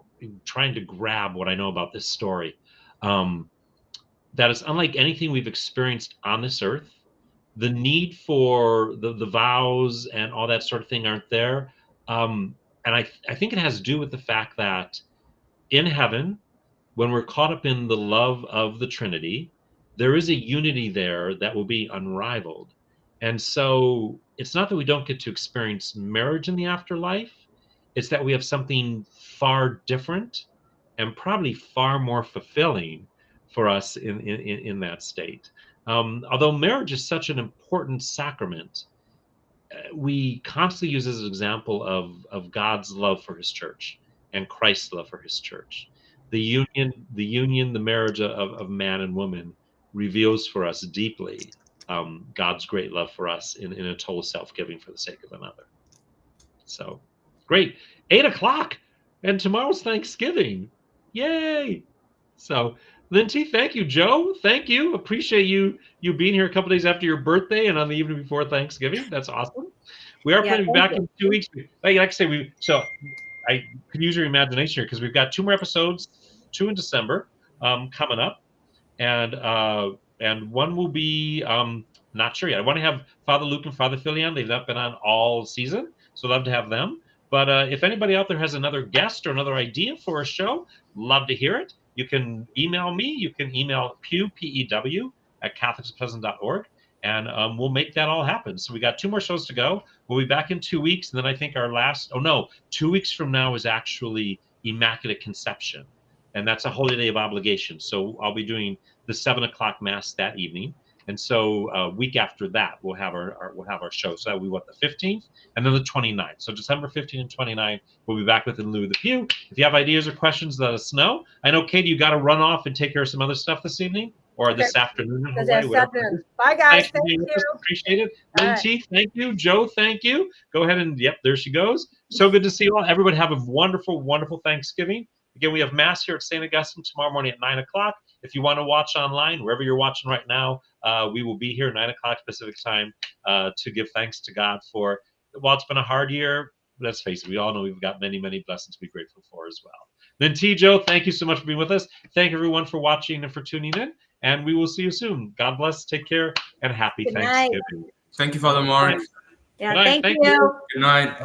trying to grab what I know about this story. That is unlike anything we've experienced on this earth. The need for the vows and all that sort of thing aren't there. And I think it has to do with the fact that in heaven, when we're caught up in the love of the Trinity, there is a unity there that will be unrivaled. And so it's not that we don't get to experience marriage in the afterlife, it's that we have something far different and probably far more fulfilling for us in that state. Although marriage is such an important sacrament, we constantly use as an example of God's love for his church and Christ's love for his church. The union, the marriage of man and woman reveals for us deeply God's great love for us in a total self-giving for the sake of another. So great. 8:00, and tomorrow's Thanksgiving. Yay! So Lindsay, thank you. Joe, thank you. Appreciate you being here a couple days after your birthday and on the evening before Thanksgiving. That's awesome. We are planning to be back in 2 weeks. Like I say, I could use your imagination here, because we've got 2 more episodes, 2 in December coming up, and one will be not sure yet. I want to have Father Luke and Father Philly on. They've not been on all season, so I'd love to have them. But if anybody out there has another guest or another idea for a show, love to hear it. You can email me. You can email Pew, P-E-W, @catholicspresent.org, and we'll make that all happen. So we got 2 more shows to go. We'll be back in 2 weeks, and then I think our last, 2 weeks from now is actually Immaculate Conception, and that's a holy day of obligation. So I'll be doing the 7:00 Mass that evening. And so week after that, we'll have our show. So that will be the 15th and then the 29th. So December 15th and 29th, we'll be back with In Lieu of the Pew. If you have ideas or questions, let us know. I know, Katie, you got to run off and take care of some other stuff this evening or this afternoon. Bye, guys. Thank you. Appreciate it. Lindsay, thank you. Joe, thank you. Go ahead and, there she goes. So good to see you all. Everyone have a wonderful, wonderful Thanksgiving. Again, we have Mass here at St. Augustine tomorrow morning at 9:00. If you want to watch online, wherever you're watching right now, we will be here 9:00 Pacific time to give thanks to God for, while it's been a hard year, let's face it, we all know we've got many, many blessings to be grateful for as well. Then Joe, thank you so much for being with us. Thank everyone for watching and for tuning in, and we will see you soon. God bless, take care, and happy Thanksgiving. Thank you, Father Mark. Yeah, thank you. Good night.